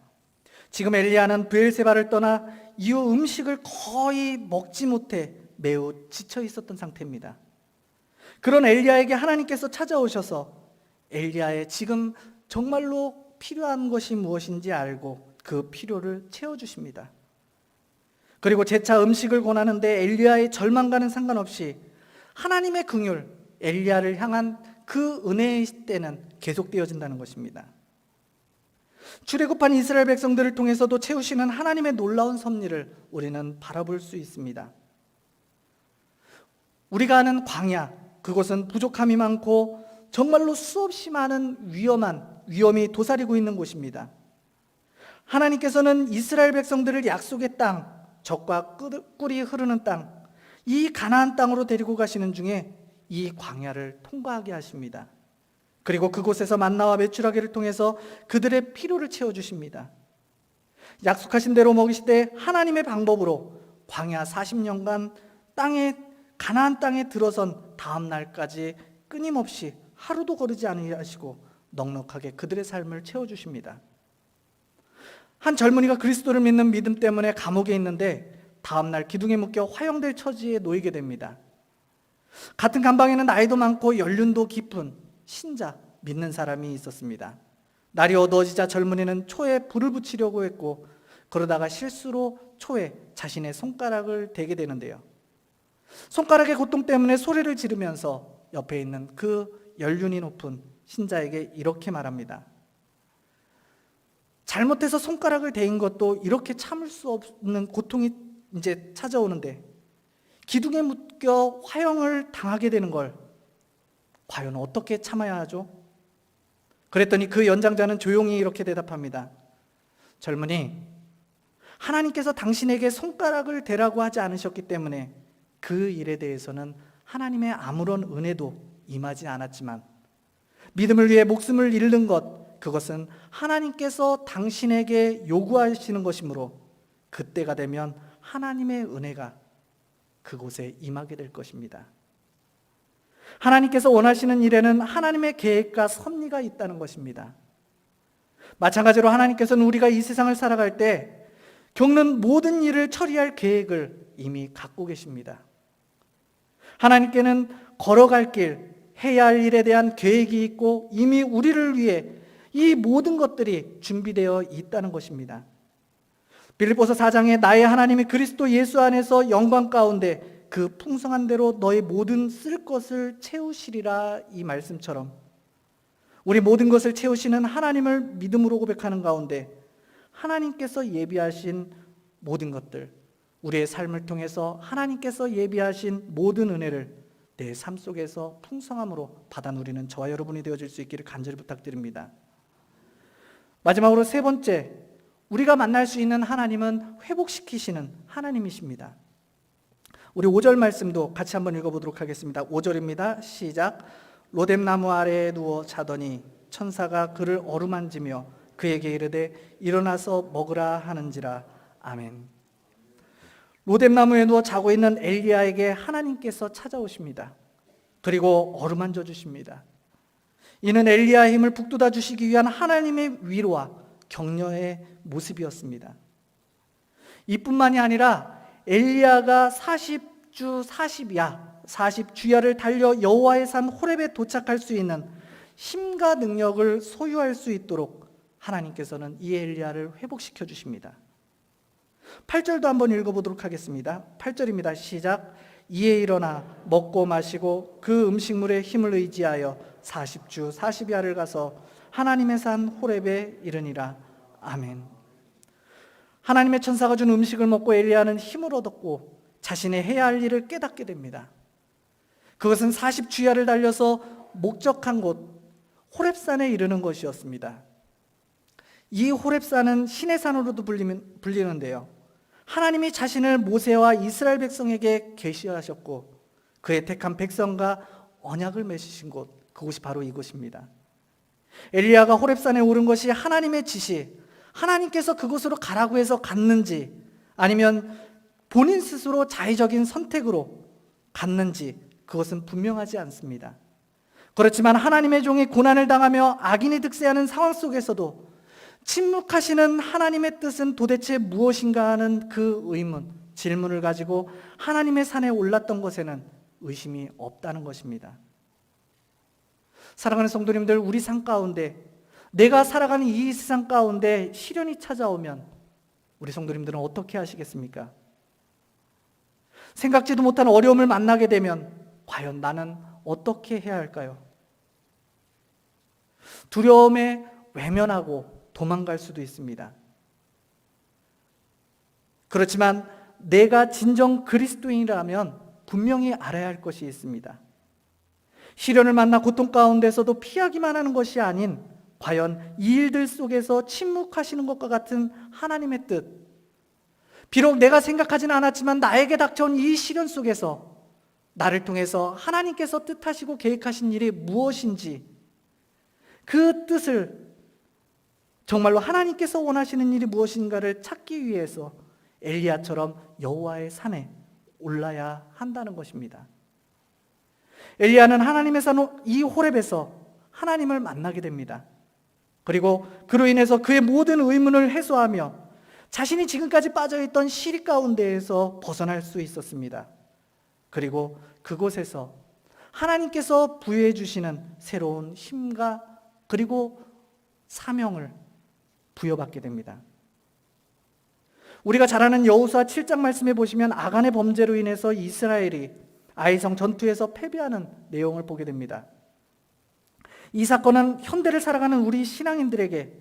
지금 엘리야는 브엘세바를 떠나 이후 음식을 거의 먹지 못해 매우 지쳐 있었던 상태입니다. 그런 엘리야에게 하나님께서 찾아오셔서 엘리야의 지금 정말로 필요한 것이 무엇인지 알고 그 필요를 채워주십니다. 그리고 재차 음식을 권하는데 엘리야의 절망과는 상관없이 하나님의 긍휼, 엘리야를 향한 그 은혜의 때는 계속되어진다는 것입니다. 출애굽한 이스라엘 백성들을 통해서도 채우시는 하나님의 놀라운 섭리를 우리는 바라볼 수 있습니다. 우리가 아는 광야, 그곳은 부족함이 많고 정말로 수없이 많은 위험이 도사리고 있는 곳입니다. 하나님께서는 이스라엘 백성들을 약속의 땅, 젖과 꿀이 흐르는 땅, 이 가나안 땅으로 데리고 가시는 중에 이 광야를 통과하게 하십니다. 그리고 그곳에서 만나와 메추라기를 통해서 그들의 필요를 채워주십니다. 약속하신 대로 먹이시되 하나님의 방법으로 광야 40년간 가나안 땅에 들어선 다음 날까지 끊임없이 하루도 거르지 않으시고 넉넉하게 그들의 삶을 채워주십니다. 한 젊은이가 그리스도를 믿는 믿음 때문에 감옥에 있는데 다음 날 기둥에 묶여 화형될 처지에 놓이게 됩니다. 같은 감방에는 나이도 많고 연륜도 깊은 신자, 믿는 사람이 있었습니다. 날이 어두워지자 젊은이는 초에 불을 붙이려고 했고 그러다가 실수로 초에 자신의 손가락을 대게 되는데요. 손가락의 고통 때문에 소리를 지르면서 옆에 있는 그 연륜이 높은 신자에게 이렇게 말합니다. 잘못해서 손가락을 대인 것도 이렇게 참을 수 없는 고통이 이제 찾아오는데 기둥에 묶여 화형을 당하게 되는 걸 과연 어떻게 참아야 하죠? 그랬더니 그 연장자는 조용히 이렇게 대답합니다. 젊은이, 하나님께서 당신에게 손가락을 대라고 하지 않으셨기 때문에 그 일에 대해서는 하나님의 아무런 은혜도 임하지 않았지만 믿음을 위해 목숨을 잃는 것, 그것은 하나님께서 당신에게 요구하시는 것이므로 그때가 되면 하나님의 은혜가 그곳에 임하게 될 것입니다. 하나님께서 원하시는 일에는 하나님의 계획과 섭리가 있다는 것입니다. 마찬가지로 하나님께서는 우리가 이 세상을 살아갈 때 겪는 모든 일을 처리할 계획을 이미 갖고 계십니다. 하나님께는 걸어갈 길, 해야 할 일에 대한 계획이 있고 이미 우리를 위해 이 모든 것들이 준비되어 있다는 것입니다. 빌립보서 4장에 나의 하나님이 그리스도 예수 안에서 영광 가운데 그 풍성한 대로 너의 모든 쓸 것을 채우시리라, 이 말씀처럼 우리 모든 것을 채우시는 하나님을 믿음으로 고백하는 가운데 하나님께서 예비하신 모든 것들, 우리의 삶을 통해서 하나님께서 예비하신 모든 은혜를 내 삶 속에서 풍성함으로 받아 누리는 저와 여러분이 되어질 수 있기를 간절히 부탁드립니다. 마지막으로 세 번째, 우리가 만날 수 있는 하나님은 회복시키시는 하나님이십니다. 우리 5절 말씀도 같이 한번 읽어보도록 하겠습니다. 5절입니다. 시작. 로뎀나무 아래에 누워 자더니 천사가 그를 어루만지며 그에게 이르되 일어나서 먹으라 하는지라. 아멘. 로뎀나무에 누워 자고 있는 엘리야에게 하나님께서 찾아오십니다. 그리고 어루만져 주십니다. 이는 엘리야의 힘을 북돋아 주시기 위한 하나님의 위로와 격려의 모습이었습니다. 이뿐만이 아니라 엘리야가 40주야를 달려 여호와의 산 호렙에 도착할 수 있는 힘과 능력을 소유할 수 있도록 하나님께서는 이 엘리야를 회복시켜 주십니다. 8절도 한번 읽어보도록 하겠습니다. 8절입니다. 시작. 이에 일어나 먹고 마시고 그 음식물의 힘을 의지하여 40주 40야를 가서 하나님의 산 호렙에 이르니라. 아멘. 하나님의 천사가 준 음식을 먹고 엘리야는 힘을 얻었고 자신의 해야 할 일을 깨닫게 됩니다. 그것은 40주야를 달려서 목적한 곳 호렙산에 이르는 것이었습니다. 이 호렙산은 신의 산으로도 불리는데요, 하나님이 자신을 모세와 이스라엘 백성에게 계시하셨고 그의 택한 백성과 언약을 맺으신 곳, 그곳이 바로 이곳입니다. 엘리야가 호렙산에 오른 것이 하나님의 지시, 하나님께서 그곳으로 가라고 해서 갔는지 아니면 본인 스스로 자의적인 선택으로 갔는지 그것은 분명하지 않습니다. 그렇지만 하나님의 종이 고난을 당하며 악인이 득세하는 상황 속에서도 침묵하시는 하나님의 뜻은 도대체 무엇인가 하는 그 의문, 질문을 가지고 하나님의 산에 올랐던 것에는 의심이 없다는 것입니다. 사랑하는 성도님들, 우리 삶 가운데, 내가 살아가는 이 세상 가운데 시련이 찾아오면 우리 성도님들은 어떻게 하시겠습니까? 생각지도 못한 어려움을 만나게 되면 과연 나는 어떻게 해야 할까요? 두려움에 외면하고 도망갈 수도 있습니다. 그렇지만 내가 진정 그리스도인이라면 분명히 알아야 할 것이 있습니다. 시련을 만나 고통 가운데서도 피하기만 하는 것이 아닌 과연 이 일들 속에서 침묵하시는 것과 같은 하나님의 뜻, 비록 내가 생각하지는 않았지만 나에게 닥쳐온 이 시련 속에서 나를 통해서 하나님께서 뜻하시고 계획하신 일이 무엇인지, 그 뜻을, 정말로 하나님께서 원하시는 일이 무엇인가를 찾기 위해서 엘리야처럼 여호와의 산에 올라야 한다는 것입니다. 엘리야는 하나님의 산 이 호렙에서 하나님을 만나게 됩니다. 그리고 그로 인해서 그의 모든 의문을 해소하며 자신이 지금까지 빠져있던 시리 가운데에서 벗어날 수 있었습니다. 그리고 그곳에서 하나님께서 부여해 주시는 새로운 힘과 그리고 사명을 부여받게 됩니다. 우리가 잘 아는 여호수아 7장 말씀에 보시면 아간의 범죄로 인해서 이스라엘이 아이성 전투에서 패배하는 내용을 보게 됩니다. 이 사건은 현대를 살아가는 우리 신앙인들에게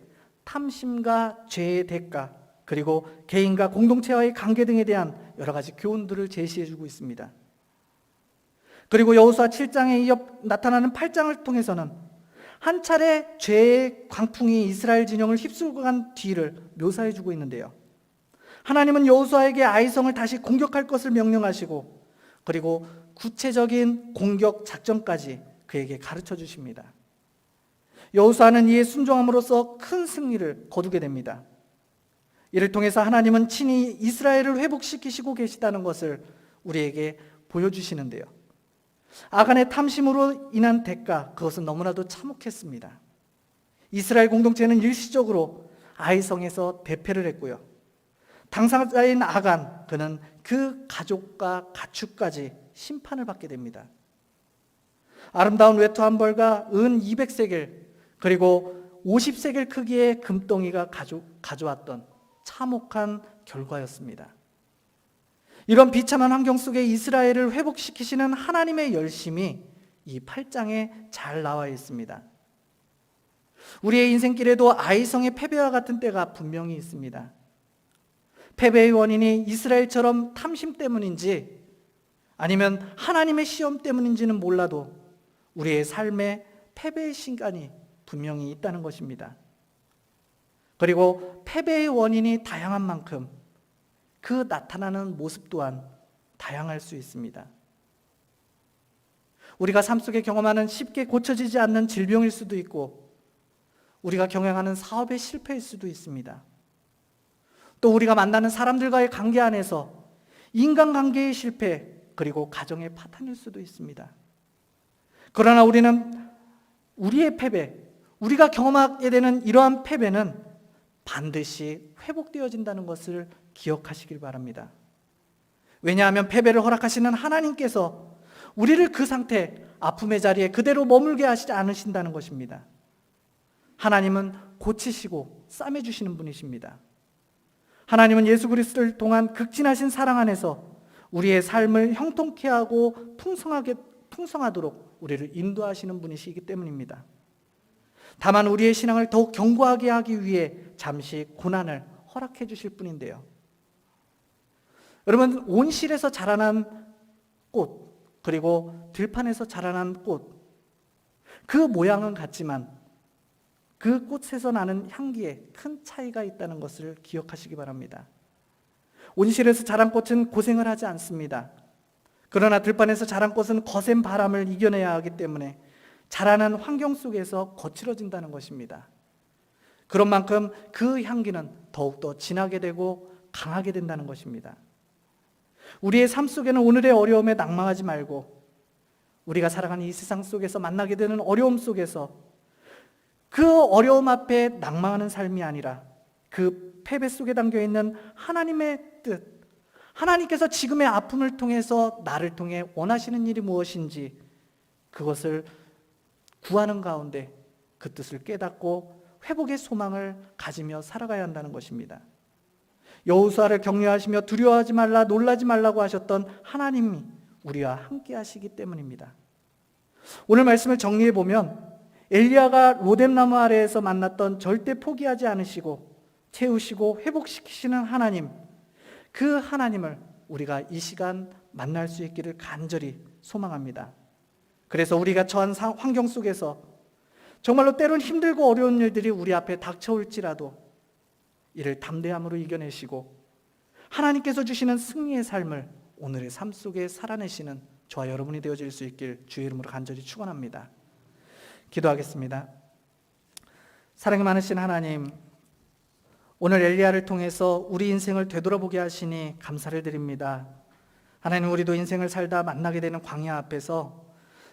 탐심과 죄의 대가, 그리고 개인과 공동체와의 관계 등에 대한 여러 가지 교훈들을 제시해주고 있습니다. 그리고 여호수아 7장에 이어 나타나는 8장을 통해서는 한 차례 죄의 광풍이 이스라엘 진영을 휩쓸고 간 뒤를 묘사해주고 있는데요. 하나님은 여호수아에게 아이성을 다시 공격할 것을 명령하시고 그리고 구체적인 공격 작전까지 그에게 가르쳐 주십니다. 여호수아는 이에 순종함으로써 큰 승리를 거두게 됩니다. 이를 통해서 하나님은 친히 이스라엘을 회복시키시고 계시다는 것을 우리에게 보여주시는데요. 아간의 탐심으로 인한 대가, 그것은 너무나도 참혹했습니다. 이스라엘 공동체는 일시적으로 아이성에서 대패를 했고요. 당사자인 아간, 그는 그 가족과 가축까지 심판을 받게 됩니다. 아름다운 외투 한 벌과 은 200세겔, 그리고 50세겔 크기의 금덩이가 가져왔던 참혹한 결과였습니다. 이런 비참한 환경 속에 이스라엘을 회복시키시는 하나님의 열심이 이 8장에 잘 나와 있습니다. 우리의 인생길에도 아이성의 패배와 같은 때가 분명히 있습니다. 패배의 원인이 이스라엘처럼 탐심 때문인지 아니면 하나님의 시험 때문인지는 몰라도 우리의 삶에 패배의 시간이 분명히 있다는 것입니다. 그리고 패배의 원인이 다양한 만큼 그 나타나는 모습 또한 다양할 수 있습니다. 우리가 삶 속에 경험하는 쉽게 고쳐지지 않는 질병일 수도 있고 우리가 경영하는 사업의 실패일 수도 있습니다. 또 우리가 만나는 사람들과의 관계 안에서 인간관계의 실패, 그리고 가정의 파탄일 수도 있습니다. 그러나 우리는 우리의 패배, 우리가 경험하게 되는 이러한 패배는 반드시 회복되어진다는 것을 기억하시길 바랍니다. 왜냐하면 패배를 허락하시는 하나님께서 우리를 그 상태, 아픔의 자리에 그대로 머물게 하시지 않으신다는 것입니다. 하나님은 고치시고 싸매주시는 분이십니다. 하나님은 예수 그리스도를 통한 극진하신 사랑 안에서 우리의 삶을 형통케 하고 풍성하도록 우리를 인도하시는 분이시기 때문입니다. 다만 우리의 신앙을 더욱 견고하게 하기 위해 잠시 고난을 허락해 주실 뿐인데요. 여러분, 온실에서 자라난 꽃, 그리고 들판에서 자라난 꽃, 그 모양은 같지만 그 꽃에서 나는 향기에 큰 차이가 있다는 것을 기억하시기 바랍니다. 온실에서 자란 꽃은 고생을 하지 않습니다. 그러나 들판에서 자란 꽃은 거센 바람을 이겨내야 하기 때문에 자라는 환경 속에서 거칠어진다는 것입니다. 그런 만큼 그 향기는 더욱더 진하게 되고 강하게 된다는 것입니다. 우리의 삶 속에는 오늘의 어려움에 낭망하지 말고 우리가 살아가는 이 세상 속에서 만나게 되는 어려움 속에서 그 어려움 앞에 낭망하는 삶이 아니라 그 패배 속에 담겨있는 하나님의 뜻, 하나님께서 지금의 아픔을 통해서 나를 통해 원하시는 일이 무엇인지 그것을 구하는 가운데 그 뜻을 깨닫고 회복의 소망을 가지며 살아가야 한다는 것입니다. 여호수아를 격려하시며 두려워하지 말라 놀라지 말라고 하셨던 하나님이 우리와 함께 하시기 때문입니다. 오늘 말씀을 정리해 보면 엘리야가 로뎀나무 아래에서 만났던 절대 포기하지 않으시고 채우시고 회복시키시는 하나님, 그 하나님을 우리가 이 시간 만날 수 있기를 간절히 소망합니다. 그래서 우리가 처한 환경 속에서 정말로 때론 힘들고 어려운 일들이 우리 앞에 닥쳐올지라도 이를 담대함으로 이겨내시고 하나님께서 주시는 승리의 삶을 오늘의 삶 속에 살아내시는 저와 여러분이 되어질 수 있길 주의 이름으로 간절히 축원합니다. 기도하겠습니다. 사랑이 많으신 하나님, 오늘 엘리야를 통해서 우리 인생을 되돌아보게 하시니 감사를 드립니다. 하나님, 우리도 인생을 살다 만나게 되는 광야 앞에서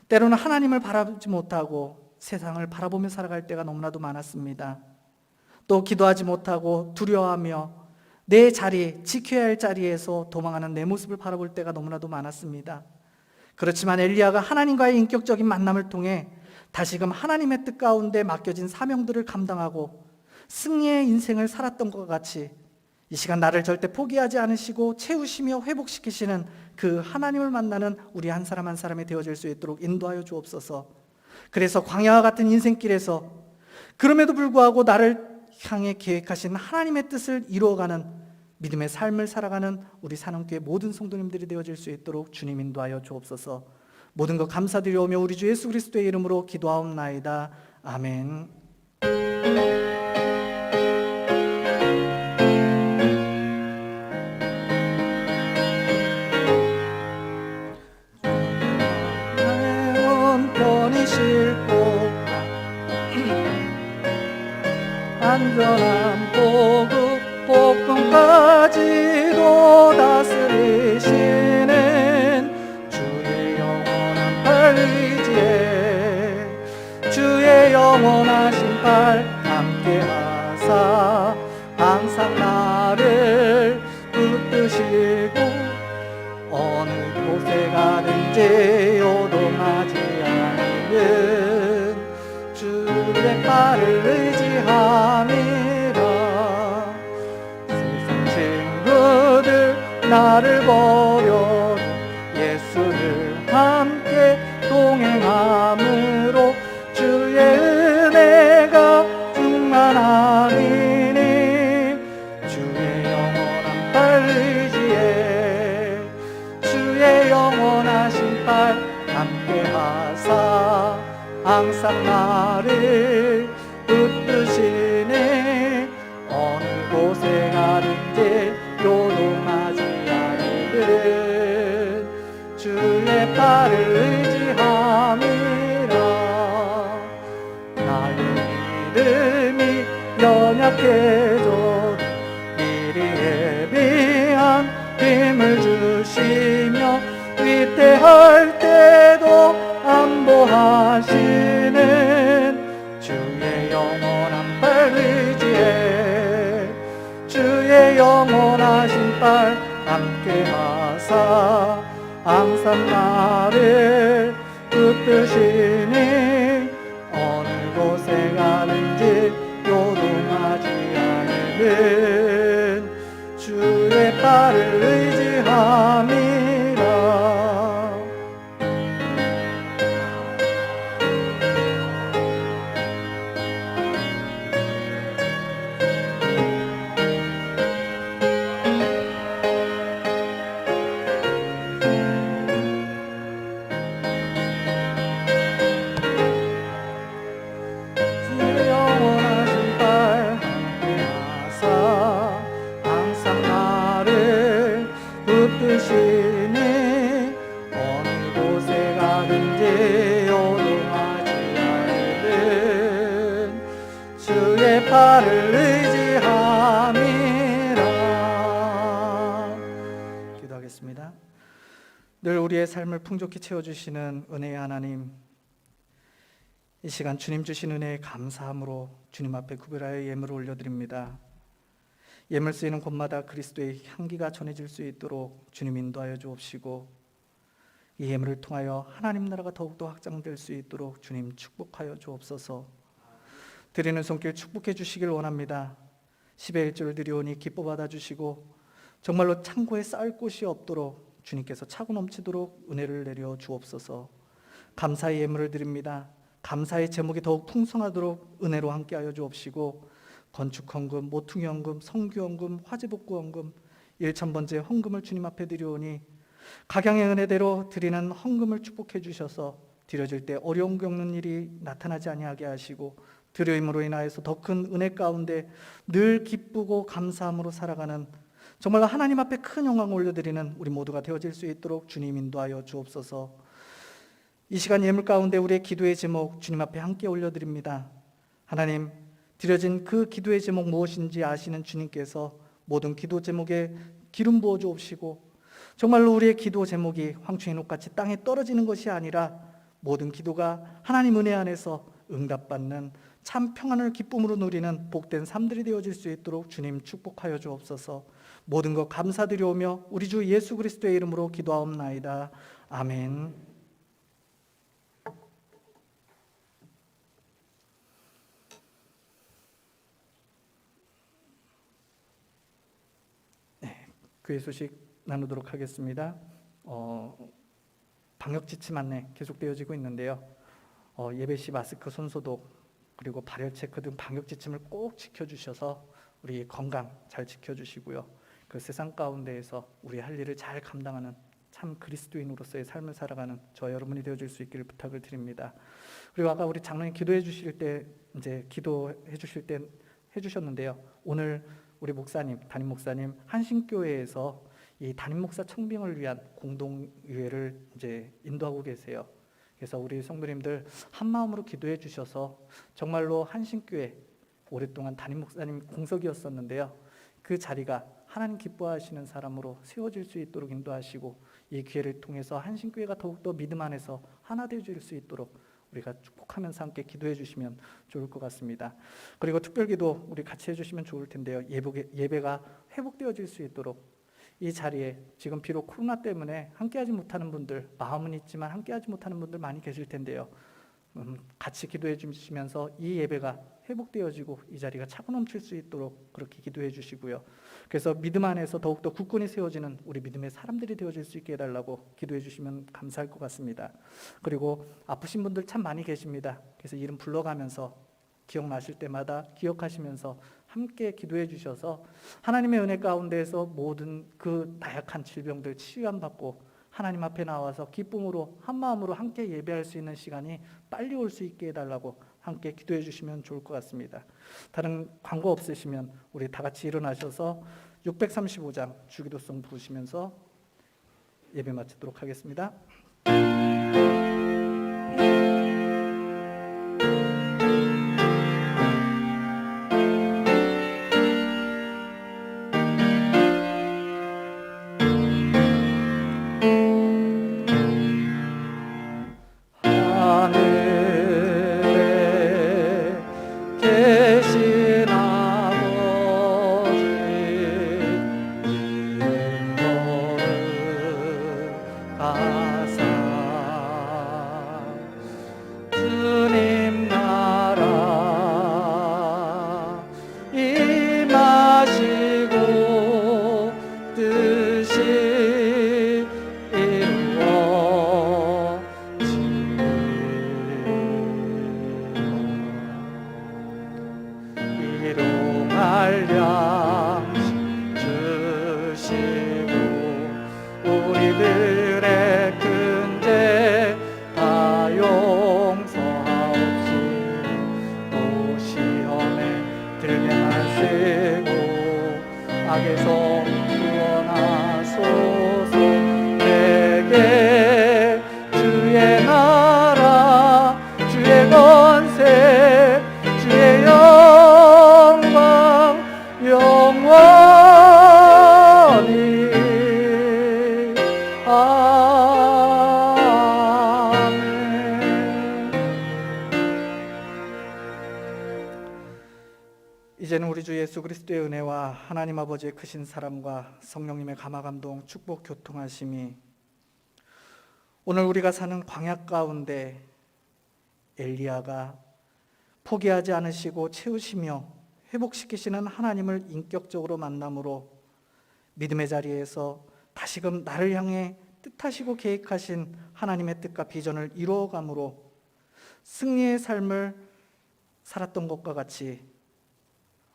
때로는 하나님을 바라보지 못하고 세상을 바라보며 살아갈 때가 너무나도 많았습니다. 또 기도하지 못하고 두려워하며 내 자리, 지켜야 할 자리에서 도망하는 내 모습을 바라볼 때가 너무나도 많았습니다. 그렇지만 엘리야가 하나님과의 인격적인 만남을 통해 다시금 하나님의 뜻 가운데 맡겨진 사명들을 감당하고 승리의 인생을 살았던 것 같이 이 시간 나를 절대 포기하지 않으시고 채우시며 회복시키시는 그 하나님을 만나는 우리 한 사람 한 사람이 되어질 수 있도록 인도하여 주옵소서. 그래서 광야와 같은 인생길에서 그럼에도 불구하고 나를 향해 계획하신 하나님의 뜻을 이루어가는 믿음의 삶을 살아가는 우리 산원교회 모든 성도님들이 되어질 수 있도록 주님 인도하여 주옵소서. 모든 것 감사드리오며 우리 주 예수 그리스도의 이름으로 기도하옵나이다. 아멘. 온편히 싣고 안전한 복음까지도 다스리시는 주의 영원한 팔 의지에 주의 영원하신 팔 함께 하사 항상 나를 붙드시고 어느 곳에 가든지 요동하지 않는 주의 팔을 의지함이라. 세상 친구들 나를 버려 예수를 함께 동행함으로 주의 은혜가 충만하리니 주의 영원한 팔 의지에 주의 영원하신 팔 함께 하사 항상 나를 붙드시네. 어느 곳에 가든지 요동하지 않는 주의 팔을 의지함이라. 나의 믿음이 연약해져 미리 예비한 힘을 주시며 위태할 때도 안보하시는 주의 영원한 팔 의지에 주의 영원하신 팔 함께 하사 항상 나를 붙드시니 어느 곳에 가든지 요동하지 않는 주의 팔을 의지함이라. 주의 영원하신 팔 함께 하사 항상 나를 붙드시니 어느 곳에 가든지 요동하지 않는 주의 팔을 의지함이라. 기도하겠습니다. 늘 우리의 삶을 풍족히 채워주시는 은혜의 하나님, 이 시간 주님 주신 은혜에 감사함으로 주님 앞에 구별하여 예물을 올려드립니다. 예물 쓰이는 곳마다 그리스도의 향기가 전해질 수 있도록 주님 인도하여 주옵시고 이 예물을 통하여 하나님 나라가 더욱더 확장될 수 있도록 주님 축복하여 주옵소서. 드리는 손길 축복해 주시길 원합니다. 10의 1조를 드리오니 기뻐 받아주시고 정말로 창고에 쌓을 곳이 없도록 주님께서 차고 넘치도록 은혜를 내려 주옵소서. 감사의 예물을 드립니다. 감사의 제목이 더욱 풍성하도록 은혜로 함께하여 주옵시고 건축헌금, 모퉁이헌금, 성교헌금, 화재복구헌금, 1,000번째 헌금을 주님 앞에 드리오니 각양의 은혜대로 드리는 헌금을 축복해 주셔서 드려질 때 어려움 겪는 일이 나타나지 아니하게 하시고 드려임으로 인하여서 더 큰 은혜 가운데 늘 기쁘고 감사함으로 살아가는 정말로 하나님 앞에 큰 영광을 올려드리는 우리 모두가 되어질 수 있도록 주님 인도하여 주옵소서. 이 시간 예물 가운데 우리의 기도의 제목 주님 앞에 함께 올려드립니다. 하나님, 드려진 그 기도의 제목 무엇인지 아시는 주님께서 모든 기도 제목에 기름 부어 주옵시고 정말로 우리의 기도 제목이 황충의 녹같이 땅에 떨어지는 것이 아니라 모든 기도가 하나님 은혜 안에서 응답받는 참 평안을 기쁨으로 누리는 복된 삶들이 되어질 수 있도록 주님 축복하여 주옵소서. 모든 것 감사드리오며 우리 주 예수 그리스도의 이름으로 기도하옵나이다. 아멘. 교회 소식 나누도록 하겠습니다. 방역 지침 안내 계속되어지고 있는데요. 예배 시 마스크 손소독 그리고 발열 체크 등 방역 지침을 꼭 지켜주셔서 우리 건강 잘 지켜주시고요. 그 세상 가운데에서 우리 할 일을 잘 감당하는 참 그리스도인으로서의 삶을 살아가는 저 여러분이 되어줄 수 있기를 부탁을 드립니다. 그리고 아까 우리 장로님 기도해 주실 때 이제 기도해 주실 때 해주셨는데요. 오늘 우리 목사님, 담임 목사님 한신교회에서 이 담임 목사 청빙을 위한 공동의회를 이제 인도하고 계세요. 그래서 우리 성도님들 한 마음으로 기도해 주셔서 정말로 한신교회 오랫동안 담임 목사님 공석이었었는데요. 그 자리가 하나님 기뻐하시는 사람으로 세워질 수 있도록 인도하시고 이 기회를 통해서 한신교회가 더욱더 믿음 안에서 하나 되어질 수 있도록 우리가 축복하면서 함께 기도해 주시면 좋을 것 같습니다. 그리고 특별기도 우리 같이 해주시면 좋을 텐데요. 예배가 회복되어질 수 있도록 이 자리에 지금 비록 코로나 때문에 함께하지 못하는 분들, 마음은 있지만 함께하지 못하는 분들 많이 계실 텐데요. 같이 기도해 주시면서 이 예배가 회복되어지고 이 자리가 차고 넘칠 수 있도록 그렇게 기도해 주시고요. 그래서 믿음 안에서 더욱더 굳건히 세워지는 우리 믿음의 사람들이 되어질 수 있게 해달라고 기도해 주시면 감사할 것 같습니다. 그리고 아프신 분들 참 많이 계십니다. 그래서 이름 불러가면서 기억나실 때마다 기억하시면서 함께 기도해 주셔서 하나님의 은혜 가운데에서 모든 그 나약한 질병들 치유함 받고 하나님 앞에 나와서 기쁨으로 한 마음으로 함께 예배할 수 있는 시간이 빨리 올 수 있게 해달라고 함께 기도해 주시면 좋을 것 같습니다. 다른 광고 없으시면 우리 다 같이 일어나셔서 635장 주기도송 부르시면서 예배 마치도록 하겠습니다. 계신 아버지 이름 거룩하사 주님 나라 임하시고 뜻이 일용할 양식 주시고 우리들의 큰 죄 다 용서하옵시고 또 시험에 들게 하시고 악에서 구원하소서. 내게 주의 나라 주의 권세 주의 영광 영원히 아멘. 이제는 우리 주 예수 그리스도의 은혜와 하나님 아버지의 크신 사랑과 성령님의 감화 감동 축복 교통하심이 오늘 우리가 사는 광야 가운데 엘리야가 포기하지 않으시고 채우시며 회복시키시는 하나님을 인격적으로 만남으로 믿음의 자리에서 다시금 나를 향해 뜻하시고 계획하신 하나님의 뜻과 비전을 이루어감으로 승리의 삶을 살았던 것과 같이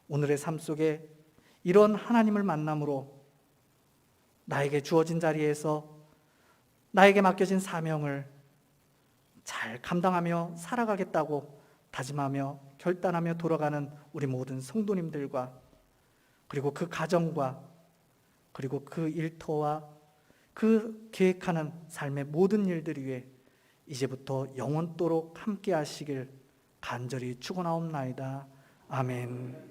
오늘의 삶 속에 이런 하나님을 만남으로 나에게 주어진 자리에서 나에게 맡겨진 사명을 잘 감당하며 살아가겠다고 다짐하며 결단하며 돌아가는 우리 모든 성도님들과 그리고 그 가정과 그리고 그 일터와 그 계획하는 삶의 모든 일들 위해 이제부터 영원토록 함께 하시길 간절히 축원하옵나이다. 아멘.